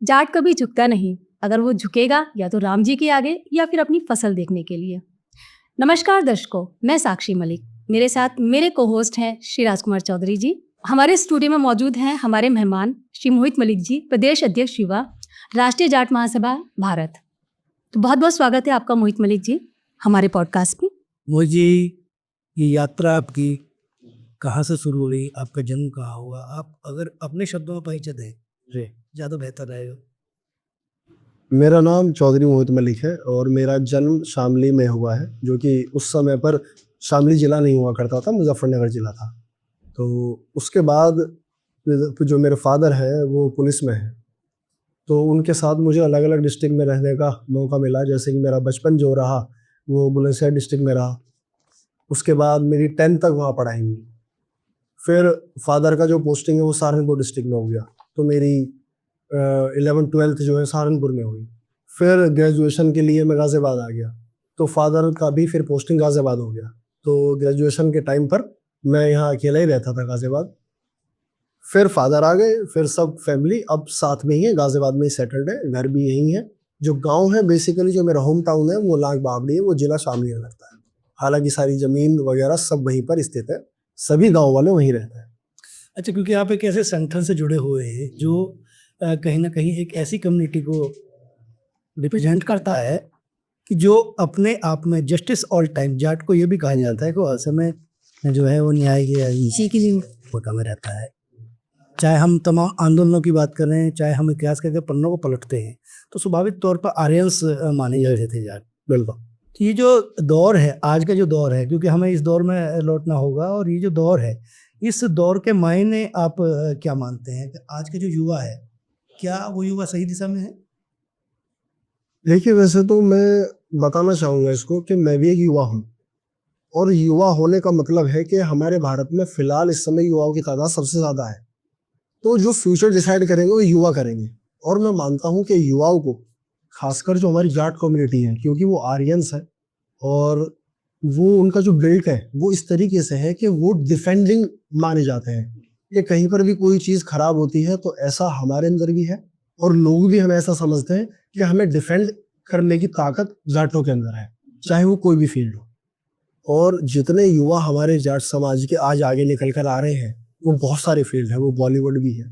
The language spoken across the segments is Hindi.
जाट कभी झुकता नहीं, अगर वो झुकेगा या तो राम जी के आगे या फिर अपनी फसल देखने के लिए। नमस्कार दर्शकों, मैं साक्षी मलिक, मेरे साथ मेरे को होस्ट हैं श्री राजकुमार चौधरी जी। हमारे स्टूडियो में मौजूद हैं हमारे मेहमान श्री मोहित मलिक जी, प्रदेश अध्यक्ष युवा, राष्ट्रीय जाट महासभा भारत। तो बहुत बहुत स्वागत है आपका मोहित मलिक जी हमारे पॉडकास्ट में। मोहित जी, ये यात्रा आपकी कहाँ से शुरू हुई, आपका जन्म कहाँ हुआ, आप अगर अपने शब्दों में परिचय दें जी ज़्यादा बेहतर रहेगा। मेरा नाम चौधरी मोहित मलिक है और मेरा जन्म शामली में हुआ है, जो कि उस समय पर शामली ज़िला नहीं हुआ करता था, मुजफ्फरनगर ज़िला था। तो उसके बाद जो मेरे फादर हैं वो पुलिस में हैं, तो उनके साथ मुझे अलग अलग डिस्ट्रिक्ट में रहने का मौका मिला। जैसे कि मेरा बचपन जो रहा वो बुलंदशहर डिस्ट्रिक्ट में रहा, उसके बाद मेरी 10th तक वहाँ पढ़ाई हुई। फिर फादर का जो पोस्टिंग है वो सहारनपुर डिस्ट्रिक्ट में हो गया, तो मेरी 11th-12th जो है सहारनपुर में हुई। फिर ग्रेजुएशन के लिए मैं गाज़ियाबाद आ गया, तो फादर का भी फिर पोस्टिंग गाज़ियाबाद हो गया। तो ग्रेजुएशन के टाइम पर मैं यहाँ अकेला ही रहता था गाज़ियाबाद। फिर फादर आ गए, फिर सब फैमिली अब साथ में ही है, गाज़ियाबाद में ही सेटल्ड है, घर भी यहीं है। जो गांव है बेसिकली जो मेरा होम टाउन है वो लांग बावड़ी है, वो जिला शामली में लगता है। हालांकि सारी ज़मीन वगैरह सब वहीं पर स्थित है, सभी गाँव वाले वहीं रहते हैं। अच्छा, क्योंकि आप एक ऐसे संगठन से जुड़े हुए हैं जो कहीं ना कहीं एक ऐसी कम्युनिटी को रिप्रेजेंट करता है कि जो अपने आप में जस्टिस ऑल टाइम, जाट को ये भी कहा जाता है कि हर समय जो है वो न्याय इसी के लिए होता में रहता है। चाहे हम तमाम आंदोलनों की बात करें, चाहे हम इतिहास के पन्नों को पलटते हैं, तो स्वाभाविक तौर पर आर्यंस माने जा रहे थे जाट। बिल्कुल। तो ये जो दौर है, आज का जो दौर है, क्योंकि हमें इस दौर में लौटना होगा, और ये जो दौर है, इस दौर के मायने आप क्या मानते हैं कि आज का जो युवा है, क्या वो युवा सही दिशा में है? देखिए, वैसे तो मैं बताना चाहूँगा इसको कि मैं भी एक युवा हूँ, और युवा होने का मतलब है कि हमारे भारत में फ़िलहाल इस समय युवाओं की तादाद सबसे ज़्यादा है। तो जो फ्यूचर डिसाइड करेंगे वो युवा करेंगे, और मैं मानता हूँ कि युवाओं को, खासकर जो हमारी जाट कम्युनिटी है, क्योंकि वो आर्यंस है और वो उनका जो बेल्ट है वो इस तरीके से है कि वो डिफेंडिंग माने जाते हैं कि कहीं पर भी कोई चीज़ खराब होती है तो ऐसा हमारे अंदर भी है, और लोग भी हमें ऐसा समझते हैं कि हमें डिफेंड करने की ताकत जाटों के अंदर है, चाहे वो कोई भी फील्ड हो। और जितने युवा हमारे जाट समाज के आज आगे निकल कर आ रहे हैं वो बहुत सारे फील्ड है, वो बॉलीवुड भी है,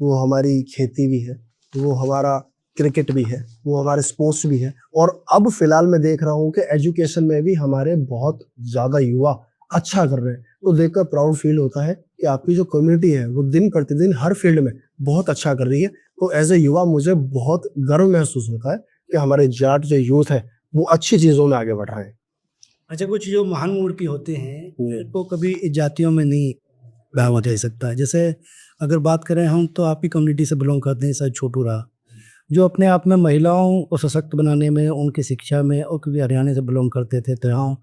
वो हमारी खेती भी है, वो हमारा क्रिकेट भी है, वो हमारे स्पोर्ट्स भी है, और अब फिलहाल मैं देख रहा हूँ कि एजुकेशन में भी हमारे बहुत ज़्यादा युवा अच्छा कर रहे हैं। तो देखकर प्राउड फील होता है कि आपकी जो कम्युनिटी है वो दिन प्रतिदिन हर फील्ड में बहुत अच्छा कर रही है। तो एज ए युवा मुझे बहुत गर्व महसूस होता है कि हमारे जाट जो यूथ है वो अच्छी चीज़ों में आगे बढ़ रहे हैं। अच्छा, कुछ जो महान मूर्ति होते हैं तो कभी जातियों में नहीं भावा जा सकता है। जैसे अगर बात करें हम, तो आपकी कम्युनिटी से बिलोंग करते हैं सर छोटू राव, जो अपने आप में महिलाओं को सशक्त बनाने में, उनकी शिक्षा में, और कभी हरियाणा से बिलोंग करते थे, तो यहाँ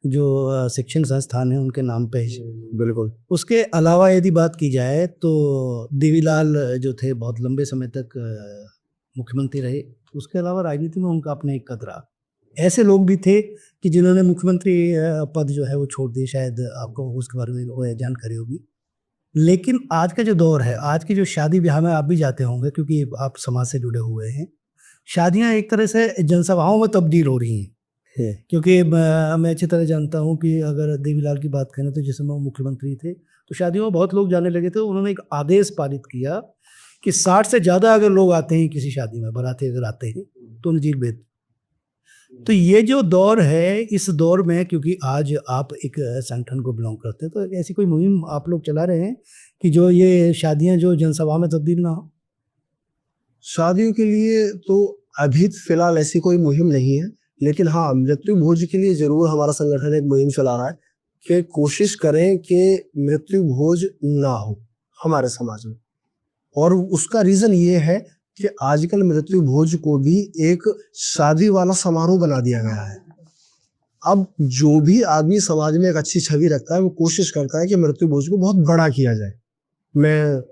जो शिक्षण संस्थान है उनके नाम पे ही। बिल्कुल। उसके अलावा यदि बात की जाए तो देवीलाल जो थे बहुत लंबे समय तक मुख्यमंत्री रहे। उसके अलावा राजनीति में उनका अपना एक कद रहा। ऐसे लोग भी थे कि जिन्होंने मुख्यमंत्री पद जो है वो छोड़ दिए, शायद आपको उसके बारे में जानकारी होगी। लेकिन आज का जो दौर है, आज की जो शादी ब्याह में आप भी जाते होंगे क्योंकि आप समाज से जुड़े हुए हैं, शादियां एक तरह से जनसभाओं में तब्दील हो रही हैं। क्योंकि मैं अच्छी तरह जानता हूं कि अगर देवीलाल की बात करें तो जिस समय वो मुख्यमंत्री थे तो शादियों में बहुत लोग जाने लगे थे। उन्होंने एक आदेश पारित किया कि 60 से ज़्यादा अगर लोग आते हैं किसी शादी में, बाराती अगर आते हैं, तो उन्हें जेल भेज। तो ये जो दौर है, इस दौर में क्योंकि आज आप एक संगठन को बिलोंग करते हैं, तो ऐसी कोई मुहिम आप लोग चला रहे हैं कि जो ये शादियां जो जनसभा में तब्दील ना हो? शादियों के लिए तो अभी फिलहाल ऐसी कोई मुहिम नहीं है, लेकिन हाँ, मृत्यु भोज के लिए जरूर हमारा संगठन एक मुहिम चला रहा है कि कोशिश करें कि मृत्यु भोज ना हो हमारे समाज में। और उसका रीजन ये है कि आजकल मृत्यु भोज को भी एक शादी वाला समारोह बना दिया गया है। अब जो भी आदमी समाज में एक अच्छी छवि रखता है वो कोशिश करता है कि मृत्यु भोज को बहुत बड़ा किया जाए। मैं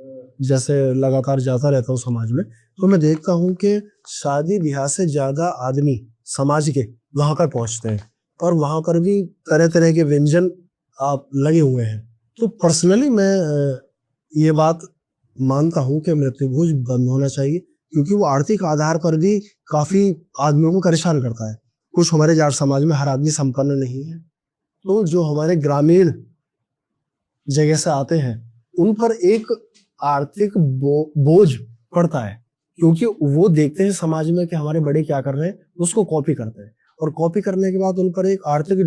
जैसे लगातार जाता रहता हूँ समाज में, तो मैं देखता हूँ कि शादी ब्याह से ज़्यादा आदमी समाज के वहाँ पर पहुँचते हैं, और वहाँ पर भी तरह तरह के व्यंजन आप लगे हुए हैं। तो पर्सनली मैं ये बात मानता हूँ कि मृत्यु भोज बंद होना चाहिए, क्योंकि वो आर्थिक आधार पर भी काफी आदमियों को परेशान करता है। कुछ हमारे जाट समाज में हर आदमी संपन्न नहीं है, तो जो हमारे ग्रामीण जगह से आते हैं उन पर एक आर्थिक बोझ पड़ता है, क्योंकि वो देखते हैं समाज में कि हमारे बड़े क्या कर रहे हैं, उसको कॉपी करते हैं, और कॉपी करने के बाद उन पर एक आर्थिक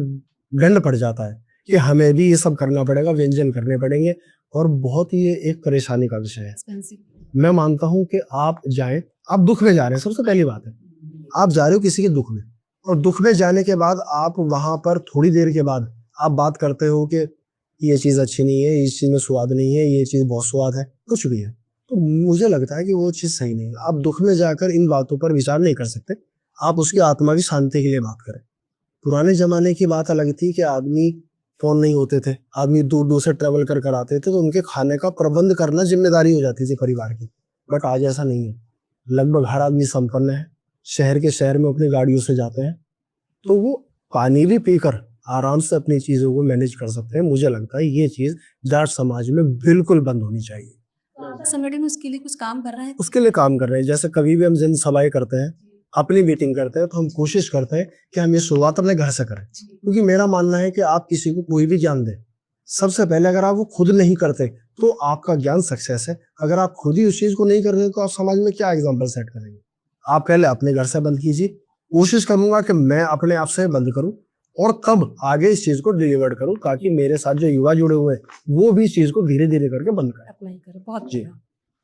दंड पड़ जाता है कि हमें भी ये सब करना पड़ेगा, व्यंजन करने पड़ेंगे, और बहुत ही ये एक परेशानी का विषय है। मैं मानता हूं कि आप जाएं, आप दुख में जा रहे हैं, सबसे पहली बात है आप जा रहे हो किसी के दुख में, और दुख में जाने के बाद आप वहां पर थोड़ी देर के बाद आप बात करते हो कि ये चीज अच्छी नहीं है, इस चीज में स्वाद नहीं है, ये चीज बहुत स्वाद है, कुछ भी है, तो मुझे लगता है कि वो चीज सही नहीं है। आप दुख में जाकर इन बातों पर विचार नहीं कर सकते, आप उसकी आत्मा की शांति के लिए बात करें। पुराने जमाने की बात अलग थी कि आदमी, फोन नहीं होते थे, आदमी दूर दूर से ट्रेवल कर आते थे, तो उनके खाने का प्रबंध करना जिम्मेदारी हो जाती थी परिवार की। बट आज ऐसा नहीं है, लगभग हर आदमी संपन्न है, शहर के शहर में अपनी गाड़ियों से जाते हैं, तो वो पानी भी पीकर आराम से अपनी चीजों को मैनेज कर सकते हैं। मुझे लगता है ये चीज जाट समाज में बिल्कुल बंद होनी चाहिए। संगठन उसके लिए कुछ काम कर रहा है? उसके लिए काम कर रहे हैं। जैसे कभी भी हम जन सभाएं करते हैं, अपनी मीटिंग करते हैं, तो हम कोशिश करते हैं कि हम ये शुरुआत अपने घर से करें, क्योंकि मेरा मानना है कि आप किसी को कोई भी ज्ञान दें, सबसे पहले अगर आप वो खुद नहीं करते तो आपका ज्ञान सक्सेस है। अगर आप खुद ही उस चीज को नहीं करते तो आप समाज में क्या एग्जाम्पल सेट करेंगे। आप पहले अपने घर से बंद कीजिए। कोशिश करूंगा कि मैं अपने आप से बंद करूं और तब आगे इस चीज को डिलीवर करूं, ताकि मेरे साथ जो युवा जुड़े हुए हैं वो भी इस चीज को धीरे धीरे करके बंद करें। अप्लाई करो। बहुत जी। अच्छा।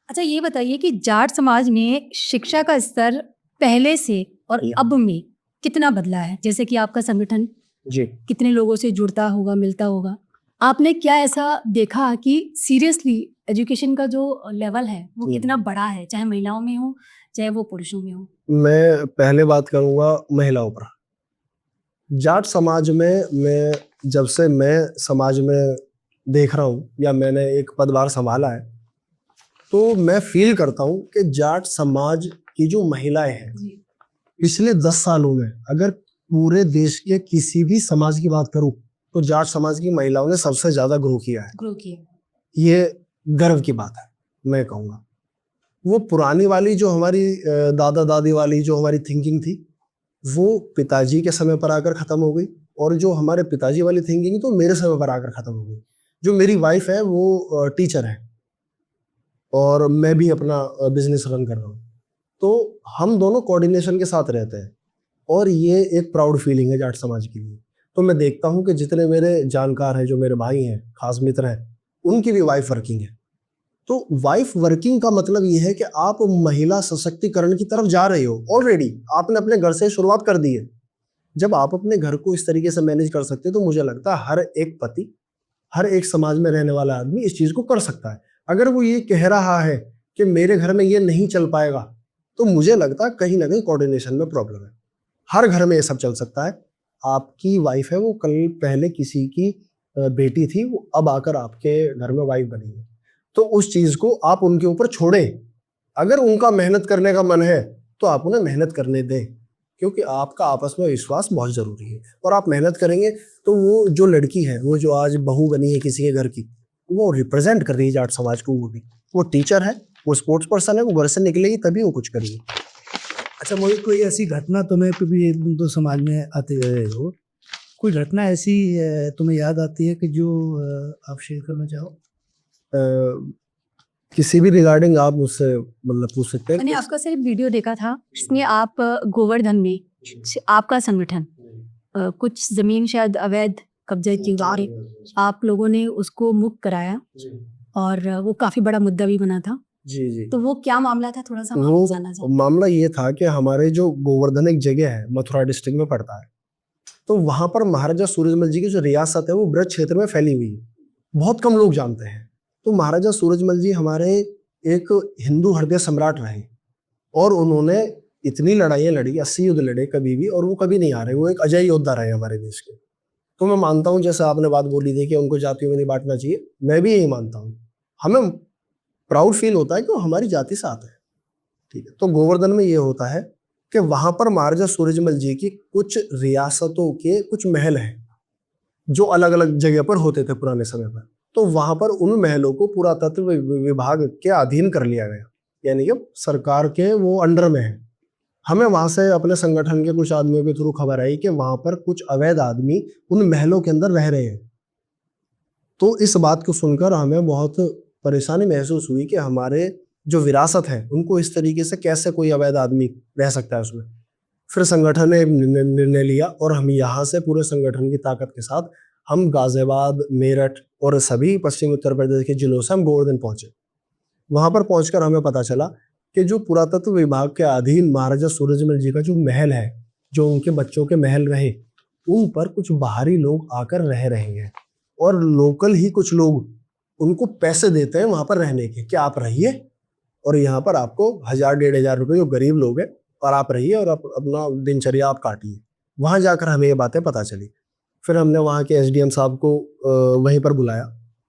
अच्छा, ये बताइए कि जाट समाज में शिक्षा का स्तर पहले से और अब में कितना बदला है? जैसे कि आपका संगठन जी कितने लोगों से जुड़ता होगा, मिलता होगा, आपने क्या ऐसा देखा कि सीरियसली एजुकेशन का जो लेवल है वो कितना बड़ा है, चाहे महिलाओं में हो चाहे वो पुरुषों में हो? मैं पहले बात करूंगा महिलाओं पर। जाट समाज में जब से मैं समाज में देख रहा हूँ या मैंने एक पदभार संभाला है, तो मैं फील करता हूँ कि जाट समाज की जो महिलाएं हैं पिछले 10 सालों में, अगर पूरे देश के किसी भी समाज की बात करूं तो जाट समाज की महिलाओं ने सबसे ज्यादा ग्रो किया है। ये गर्व की बात है। मैं कहूँगा वो पुरानी वाली जो हमारी दादा दादी वाली जो हमारी थिंकिंग थी वो पिताजी के समय पर आकर खत्म हो गई, और जो हमारे पिताजी वाली थिंकिंग तो मेरे समय पर आकर खत्म हो गई। जो मेरी वाइफ है वो टीचर है और मैं भी अपना बिजनेस रन कर रहा हूँ, तो हम दोनों कोऑर्डिनेशन के साथ रहते हैं, और ये एक प्राउड फीलिंग है जाट समाज के लिए। तो मैं देखता हूँ कि जितने मेरे जानकार हैं, जो मेरे भाई हैं, खास मित्र हैं, उनकी भी वाइफ वर्किंग है। तो वाइफ वर्किंग का मतलब ये है कि आप महिला सशक्तिकरण की तरफ जा रहे हो। ऑलरेडी आपने अपने घर से शुरुआत कर दी है। जब आप अपने घर को इस तरीके से मैनेज कर सकते हैं तो मुझे लगता है हर एक पति, हर एक समाज में रहने वाला आदमी इस चीज को कर सकता है। अगर वो ये कह रहा है कि मेरे घर में ये नहीं चल पाएगा, तो मुझे लगता है कहीं ना कहीं कोऑर्डिनेशन में प्रॉब्लम है। हर घर में ये सब चल सकता है। आपकी वाइफ है, वो कल पहले किसी की बेटी थी, वो अब आकर आपके घर में वाइफ बनी है, तो उस चीज को आप उनके ऊपर छोड़ें। अगर उनका मेहनत करने का मन है तो आप उन्हें मेहनत करने दें, क्योंकि आपका आपस में विश्वास बहुत जरूरी है। और आप मेहनत करेंगे तो वो जो लड़की है, वो जो आज बहू बनी है किसी के घर की, वो रिप्रेजेंट कर रही है जाट समाज को। वो टीचर है, वो स्पोर्ट्स पर्सन है, वो घर से निकलेगी तभी वो कुछ करेगी। अच्छा, मुझे कोई ऐसी घटना तुम्हें भी तुम तो समाज में आते रहे हो, कोई घटना ऐसी तुम्हें याद आती है कि जो आप शेयर करना चाहो? किसी भी रिगार्डिंग आप मुझसे मतलब पूछ सकते हैं। मैंने आपका सिर्फ वीडियो देखा था जिसमें आप गोवर्धन में आपका संगठन कुछ जमीन शायद अवैध कब्जे की गई, आप लोगों ने उसको मुक्त कराया और वो काफी बड़ा मुद्दा भी बना था। जी जी। तो वो क्या मामला था, थोड़ा सा वो जानना चाहूँ। मामला ये था कि हमारे जो गोवर्धन एक जगह है, मथुरा डिस्ट्रिक्ट में पड़ता है, तो वहां पर महाराजा सूरजमल जी की जो रियासत है वो ब्रज क्षेत्र में फैली हुई है, बहुत कम लोग जानते हैं। तो महाराजा सूरजमल जी हमारे एक हिंदू हृदय सम्राट रहे, और उन्होंने इतनी लड़ाइयाँ लड़ी, 80 युद्ध लड़े कभी भी, और वो कभी नहीं हारे। वो एक अजय योद्धा रहे हमारे देश के। तो मैं मानता हूँ, जैसे आपने बात बोली थी कि उनको जातियों में नहीं बांटना चाहिए, मैं भी यही मानता हूँ। हमें प्राउड फील होता है कि वो हमारी जाति से आते हैं, ठीक है। तो गोवर्धन में ये होता है कि वहां पर महाराजा सूरजमल जी की कुछ रियासतों के कुछ महल हैं जो अलग अलग जगह पर होते थे पुराने समय पर। तो वहां पर उन महलों को पुरातत्व विभाग के अधीन कर लिया गया, यानी कि सरकार के वो अंडर में है। हमें वहां से अपने संगठन के कुछ आदमियों के थ्रू खबर आई कि वहां पर कुछ अवैध आदमी उन महलों के अंदर रह रहे हैं। तो इस बात को सुनकर हमें बहुत परेशानी महसूस हुई कि हमारे जो विरासत है उनको इस तरीके से कैसे कोई अवैध आदमी रह सकता है उसमें। फिर संगठन ने निर्णय लिया और हम यहाँ से पूरे संगठन की ताकत के साथ हम गाजियाबाद, मेरठ और सभी पश्चिमी उत्तर प्रदेश के जिलों से हम गोवर्धन पहुंचे। वहां पर पहुंचकर हमें पता चला कि जो पुरातत्व विभाग के अधीन महाराजा सूरजमल जी का जो महल है, जो उनके बच्चों के महल रहे, उन पर कुछ बाहरी लोग आकर रह रहे हैं और लोकल ही कुछ लोग उनको पैसे देते हैं वहां पर रहने के कि आप रहिए और यहाँ पर आपको 1000-1500 रुपए जो गरीब लोग हैं और आप रहिए और अपना दिनचर्या आप काटिए। वहां जाकर हमें ये बातें पता चली। फिर हमने वहाँ के एसडीएम साहब को वहीं पर बुलाया,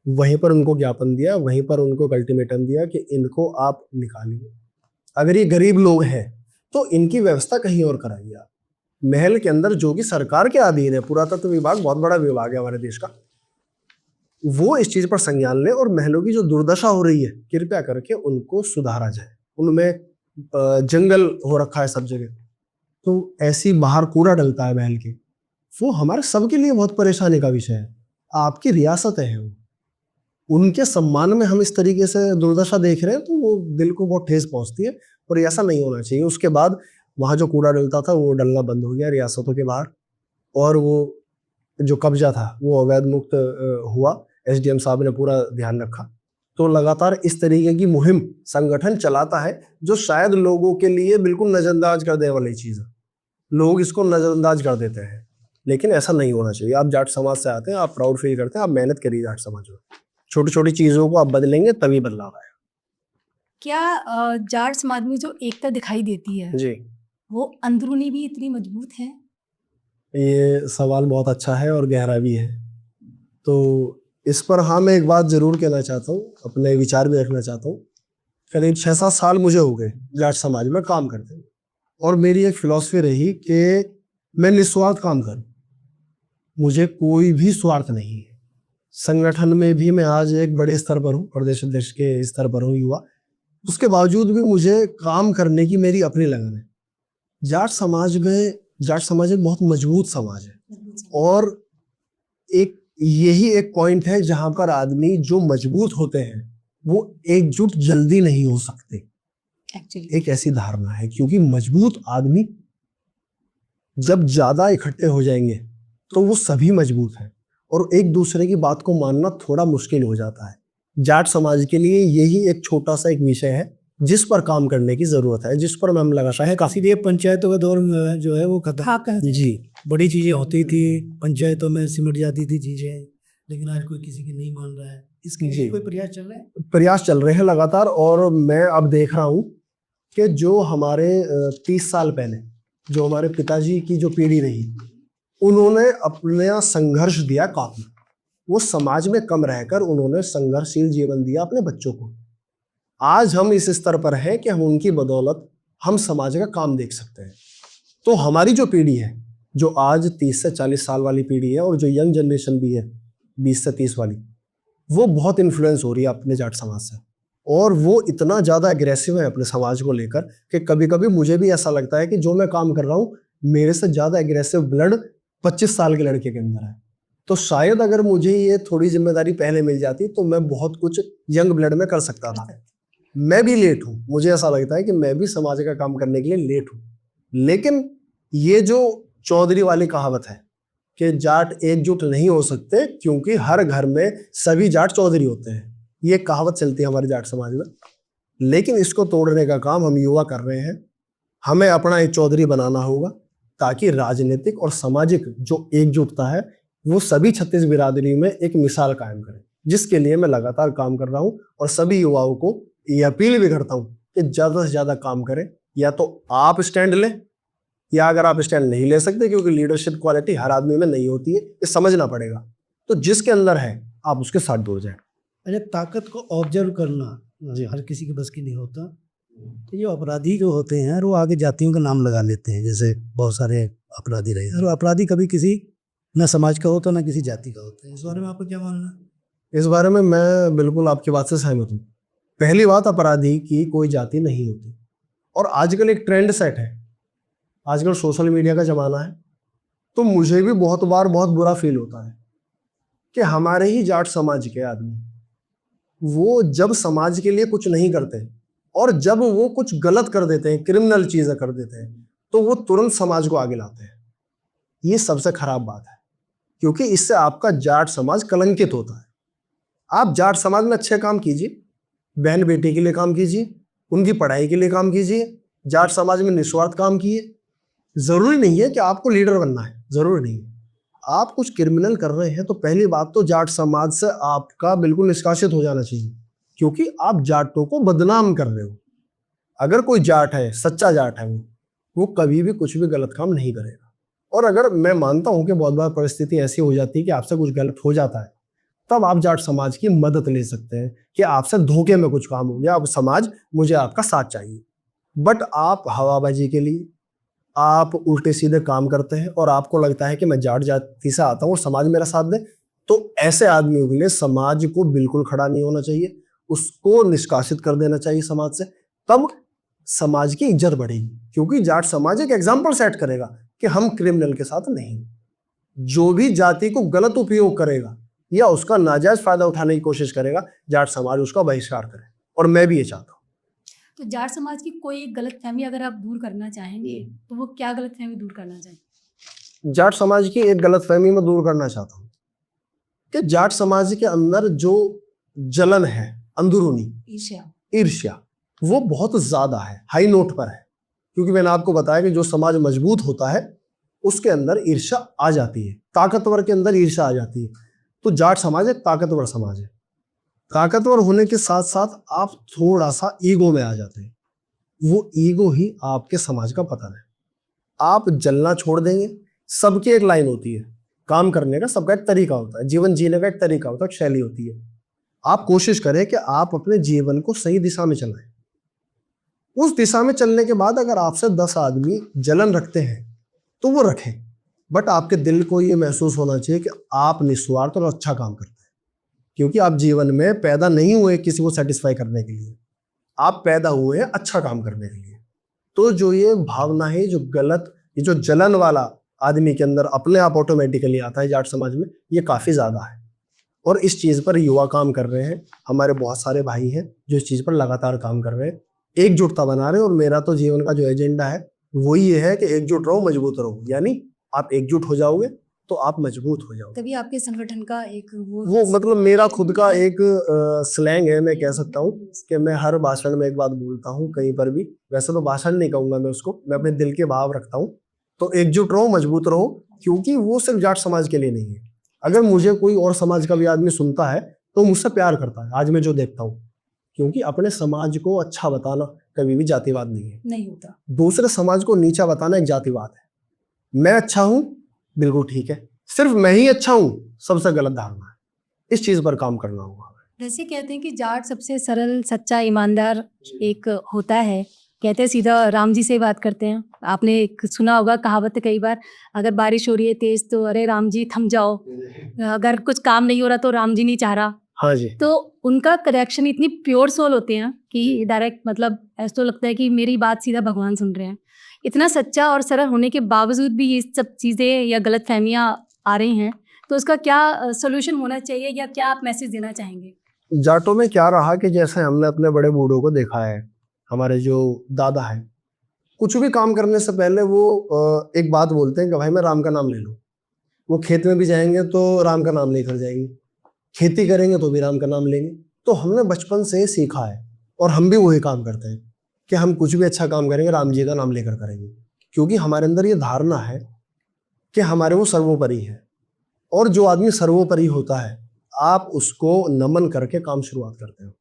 वहीं पर उनको ज्ञापन दिया, वहीं पर उनको अल्टीमेटम दिया कि इनको आप निकालिए। अगर ये गरीब लोग हैं तो इनकी व्यवस्था कहीं और कराइए आप। महल के अंदर जो कि सरकार के अधीन है, पुरातत्व विभाग बहुत बड़ा विभाग है हमारे देश का, वो इस चीज पर संज्ञान ले और महलों की जो दुर्दशा हो रही है कृपया करके उनको सुधारा जाए। उनमें जंगल हो रखा है सब जगह, तो ऐसी बाहर कूड़ा डलता है महल के, वो हमारे सबके लिए बहुत परेशानी का विषय है। आपकी रियासत है वो, उनके सम्मान में हम इस तरीके से दुर्दशा देख रहे हैं तो वो दिल को बहुत ठेस पहुंचती है और ऐसा नहीं होना चाहिए। उसके बाद वहाँ जो कूड़ा डलता था वो डलना बंद हो गया रियासतों के बाहर और वो जो कब्जा था वो अवैध मुक्त हुआ। एसडीएम साहब ने पूरा ध्यान रखा। तो लगातार इस तरीके की मुहिम संगठन चलाता है जो शायद लोगों के लिए बिल्कुल नजरअंदाज कर देने वाली चीज़ है। लोग इसको नजरअंदाज कर देते हैं, लेकिन ऐसा नहीं होना चाहिए। आप जाट समाज से आते हैं, आप प्राउड फील करते हैं, आप मेहनत करिए जाट समाज में। छोटी छोटी चीज़ों को आप बदलेंगे तभी बदलाव आएगा। क्या जाट समाज में जो एकता दिखाई देती है जी, वो अंदरूनी भी इतनी मजबूत है? ये सवाल बहुत अच्छा है और गहरा भी है। तो इस पर हाँ, मैं एक बात जरूर कहना चाहता हूँ, अपने विचार भी रखना चाहता हूँ। करीब 6-7 साल मुझे हो गए जाट समाज में काम करते हुए और मेरी एक फिलॉसफी रही कि मैं निस्वार्थ काम करूँ, मुझे कोई भी स्वार्थ नहीं है। संगठन में भी मैं आज एक बड़े स्तर पर हूँ, प्रदेश अध्यक्ष के स्तर पर हूँ युवा, उसके बावजूद भी मुझे काम करने की मेरी अपनी लगन है। जाट समाज एक बहुत मजबूत समाज है और एक यही एक पॉइंट है जहां पर आदमी जो मजबूत होते हैं वो एकजुट जल्दी नहीं हो सकते। एक ऐसी धारणा है, क्योंकि मजबूत आदमी जब ज्यादा इकट्ठे हो जाएंगे तो वो सभी मजबूत हैं और एक दूसरे की बात को मानना थोड़ा मुश्किल हो जाता है। जाट समाज के लिए यही एक छोटा सा एक विषय है जिस पर काम करने की जरूरत है, जिस पर हम लगातार है। काफी ये पंचायतों का दौर जो है वो खत्म जी, बड़ी चीजें होती थी पंचायतों में, सिमट जाती थी चीजें, लेकिन आज कोई किसी की नहीं मान रहा है। इसके लिए कोई प्रयास चल रहे हैं? प्रयास चल रहे हैं लगातार और मैं अब देख रहा हूँ कि जो हमारे 30 साल पहले जो हमारे पिताजी की जो पीढ़ी रही, उन्होंने अपना संघर्ष दिया काफी। वो समाज में कम रहकर उन्होंने संघर्षशील जीवन दिया अपने बच्चों को। आज हम इस स्तर पर हैं कि हम उनकी बदौलत हम समाज का काम देख सकते हैं। तो हमारी जो पीढ़ी है, जो आज 30 से 40 साल वाली पीढ़ी है और जो यंग जनरेशन भी है 20 से 30 वाली, वो बहुत इन्फ्लुएंस हो रही है अपने जाट समाज से और वो इतना ज़्यादा एग्रेसिव है अपने समाज को लेकर कि कभी कभी मुझे भी ऐसा लगता है कि जो मैं काम कर रहा हूँ मेरे से ज़्यादा एग्रेसिव ब्लड 25 साल के लड़के के अंदर है। तो शायद अगर मुझे ये थोड़ी जिम्मेदारी पहले मिल जाती तो मैं बहुत कुछ यंग ब्लड में कर सकता था। मैं भी लेट हूँ, मुझे ऐसा लगता है कि मैं भी समाज का काम करने के लिए लेट हूँ, लेकिन ये जो चौधरी वाली कहावत है कि जाट एकजुट नहीं हो सकते क्योंकि हर घर में सभी जाट चौधरी होते हैं, ये कहावत चलती है हमारे जाट समाज में। लेकिन इसको तोड़ने का काम हम युवा कर रहे हैं। हमें अपना एक चौधरी बनाना होगा ताकि राजनीतिक और सामाजिक जो एकजुटता है वो सभी छत्तीस बिरादरी में एक मिसाल कायम करें, जिसके लिए मैं लगातार काम कर रहा हूँ और सभी युवाओं को ये अपील भी करता हूँ कि ज़्यादा से ज़्यादा काम करें। या तो आप स्टैंड लें, या अगर आप स्टैंड नहीं ले सकते क्योंकि लीडरशिप क्वालिटी हर आदमी में नहीं होती है, ये समझना पड़ेगा, तो जिसके अंदर है आप उसके साथ दौड़ जाए। अच्छा, ताकत को ऑब्जर्व करना जी हर किसी के बस की नहीं होता। तो ये अपराधी जो होते हैं वो आगे जातियों का नाम लगा लेते हैं, जैसे बहुत सारे अपराधी रहे, और अपराधी कभी किसी न समाज का होता न किसी जाति का होता है। इस बारे में आपको क्या मानना है? इस बारे में मैं बिल्कुल आपकी बात से सहमत हूँ। पहली बात, अपराधी की कोई जाति नहीं होती। और आजकल एक ट्रेंड सेट है, आजकल सोशल मीडिया का जमाना है, तो मुझे भी बहुत बार बहुत बुरा फील होता है कि हमारे ही जाट समाज के आदमी वो जब समाज के लिए कुछ नहीं करते और जब वो कुछ गलत कर देते हैं, क्रिमिनल चीजें कर देते हैं, तो वो तुरंत समाज को आगे लाते हैं। ये सबसे खराब बात है, क्योंकि इससे आपका जाट समाज कलंकित होता है। आप जाट समाज में अच्छे काम कीजिए, बहन बेटी के लिए काम कीजिए, उनकी पढ़ाई के लिए काम कीजिए, जाट समाज में निस्वार्थ काम कीजिए। जरूरी नहीं है कि आपको लीडर बनना है, जरूरी नहीं है। आप कुछ क्रिमिनल कर रहे हैं तो पहली बात तो जाट समाज से आपका बिल्कुल निष्कासित हो जाना चाहिए, क्योंकि आप जाटों को बदनाम कर रहे हो। अगर कोई जाट है, सच्चा जाट है, वो कभी भी कुछ भी गलत काम नहीं करेगा। और अगर मैं मानता हूं कि बहुत बार परिस्थिति ऐसी हो जाती है कि आपसे कुछ गलत हो जाता है, तब आप जाट समाज की मदद ले सकते हैं कि आपसे धोखे में कुछ काम हो गया, अब समाज मुझे आपका साथ चाहिए। बट आप हवाबाजी के लिए आप उल्टे सीधे काम करते हैं और आपको लगता है कि मैं जाट जाति से आता हूँ और समाज मेरा साथ दे, तो ऐसे आदमियों के लिए समाज को बिल्कुल खड़ा नहीं होना चाहिए, उसको निष्कासित कर देना चाहिए समाज से। तब समाज की इज्जत बढ़ेगी, क्योंकि जाट समाज एक एग्जाम्पल सेट करेगा कि हम क्रिमिनल के साथ नहीं। जो भी जाति को गलत उपयोग करेगा या उसका नाजायज फायदा उठाने की कोशिश करेगा, जाट समाज उसका बहिष्कार करे। और मैं भी ये चाहता हूँ। तो जाट समाज की कोई एक गलत फहमी अगर आप दूर करना चाहेंगे तो वो क्या गलत फहमी दूर करना चाहेंगे? जाट समाज की एक गलत फहमी मैं दूर करना चाहता हूँ कि जाट समाज के अंदर जो जलन है, अंदरूनी ईर्ष्या, वो बहुत ज्यादा है, हाई नोट पर है। क्योंकि मैंने आपको बताया कि जो समाज मजबूत होता है उसके अंदर ईर्ष्या आ जाती है, ताकतवर के अंदर ईर्ष्या आ जाती है। तो जाट समाज एक ताकतवर समाज है। ताकतवर होने के साथ साथ आप थोड़ा सा ईगो में आ जाते हैं। वो ईगो ही आपके समाज का पतन है। आप जलना छोड़ देंगे। सबकी एक लाइन होती है, काम करने का सबका एक तरीका होता है, जीवन जीने का एक तरीका होता है, एक शैली होती है। आप कोशिश करें कि आप अपने जीवन को सही दिशा में चलाएं। उस दिशा में चलने के बाद अगर आपसे 10 आदमी जलन रखते हैं तो वो रखें, बट आपके दिल को ये महसूस होना चाहिए कि आप निस्वार्थ और अच्छा काम करते हैं। क्योंकि आप जीवन में पैदा नहीं हुए किसी को सेटिस्फाई करने के लिए, आप पैदा हुए हैं अच्छा काम करने के लिए। तो जो ये भावना है, जो गलत, ये जो जलन वाला आदमी के अंदर अपने आप ऑटोमेटिकली आता है जाट समाज में, ये काफ़ी ज़्यादा है। और इस चीज़ पर युवा काम कर रहे हैं, हमारे बहुत सारे भाई हैं जो इस चीज़ पर लगातार काम कर रहे हैं, एकजुटता बना रहे हैं। और मेरा तो जीवन का जो एजेंडा है वो ये है कि एकजुट रहो, मजबूत रहो। यानी आप एकजुट हो जाओगे तो आप मजबूत हो जाओगे। तभी आपके संगठन का एक वो मतलब मेरा खुद का एक स्लैंग है, मैं कह सकता हूँ कि मैं हर भाषण में एक बात बोलता हूँ, कहीं पर भी। वैसे तो भाषण नहीं कहूँगा मैं उसको, मैं अपने दिल के भाव रखता हूँ। तो एकजुट रहो, मजबूत रहो, क्योंकि वो सिर्फ जाट समाज के लिए नहीं है। अगर मुझे कोई और समाज का भी आदमी सुनता है तो मुझसे प्यार करता है, आज मैं जो देखता हूँ। क्योंकि अपने समाज को अच्छा बताना कभी भी जातिवाद नहीं होता। दूसरे समाज को नीचा बताना एक जातिवाद है। मैं अच्छा हूँ, बिल्कुल ठीक है, सिर्फ मैं ही अच्छा हूँ, सबसे गलत धारणा है। इस चीज पर काम करना होगा। वैसे कहते हैं कि जाट सबसे सरल, सच्चा, ईमानदार एक होता है। कहते हैं सीधा राम जी से बात करते हैं। आपने एक सुना होगा कहावत कई बार, अगर बारिश हो रही है तेज तो अरे राम जी थम जाओ, अगर कुछ काम नहीं हो रहा तो राम जी नहीं चाह रहा। हाँ जी। तो उनका कनेक्शन इतनी प्योर सोल होते हैं कि डायरेक्ट मतलब ऐसा तो लगता है कि मेरी बात सीधा भगवान सुन रहे हैं। इतना सच्चा और सरल होने के बावजूद भी ये सब चीज़ें या गलत फहमियाँ आ रही हैं, तो उसका क्या सोल्यूशन होना चाहिए या क्या आप मैसेज देना चाहेंगे? जाटों में क्या रहा कि जैसे हमने अपने बड़े बूढ़ों को देखा है, हमारे जो दादा हैं, कुछ भी काम करने से पहले वो एक बात बोलते हैं कि भाई मैं राम का नाम ले लूँ। वो खेत में भी जाएंगे तो राम का नाम लेकर जाएंगे, खेती करेंगे तो भी राम का नाम लेंगे। तो हमने बचपन से सीखा है और हम भी वही काम करते हैं कि हम कुछ भी अच्छा काम करेंगे राम जी का नाम लेकर करेंगे, क्योंकि हमारे अंदर ये धारणा है कि हमारे वो सर्वोपरि है। और जो आदमी सर्वोपरि होता है आप उसको नमन करके काम शुरुआत करते हो।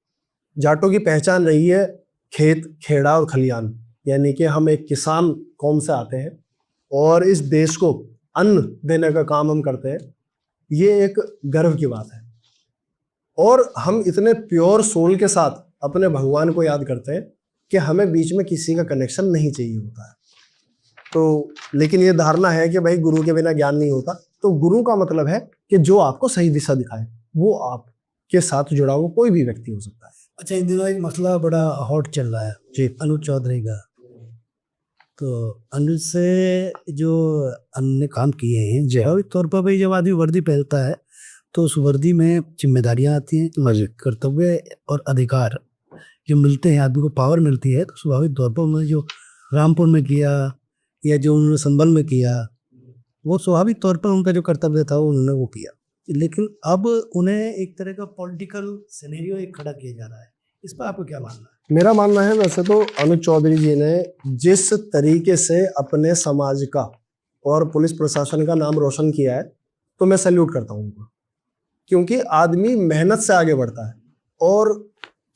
जाटों की पहचान रही है खेत, खेड़ा और खलियान, यानी कि हम एक किसान कौम से आते हैं और इस देश को अन्न देने का काम हम करते हैं। ये एक गर्व की बात है। और हम इतने प्योर सोल के साथ अपने भगवान को याद करते हैं कि हमें बीच में किसी का कनेक्शन नहीं चाहिए होता है। तो लेकिन ये धारणा है कि भाई गुरु के बिना ज्ञान नहीं होता। तो गुरु का मतलब है कि जो आपको सही दिशा दिखाए, वो आपके साथ जुड़ा हुआ कोई भी व्यक्ति हो सकता है। अच्छा, इन दिनों एक मसला बड़ा हॉट चल रहा है जी, अनुज चौधरी का। तो अनुज से जो अन्य काम किए हैं, स्वाभाविक तौर पर भाई जब आदमी वर्दी पहनता है तो उस वर्दी में जिम्मेदारियां आती हैं, कर्तव्य और अधिकार जो मिलते हैं, आदमी को पावर मिलती है। तो स्वाभाविक तौर पर उन्होंने जो रामपुर में किया या जो उन्होंने संभल में किया, वो स्वाभाविक तौर पर उनका जो कर्तव्य था वो उन्होंने वो किया। लेकिन अब उन्हें एक तरह का पॉलिटिकल सिनेरियो एक खड़ा किया जा रहा है, इस पर आपको क्या मानना है? मेरा मानना है, वैसे तो अनुज चौधरी जी ने जिस तरीके से अपने समाज का और पुलिस प्रशासन का नाम रोशन किया है, तो मैं सैल्यूट करता हूँ उनको। क्योंकि आदमी मेहनत से आगे बढ़ता है और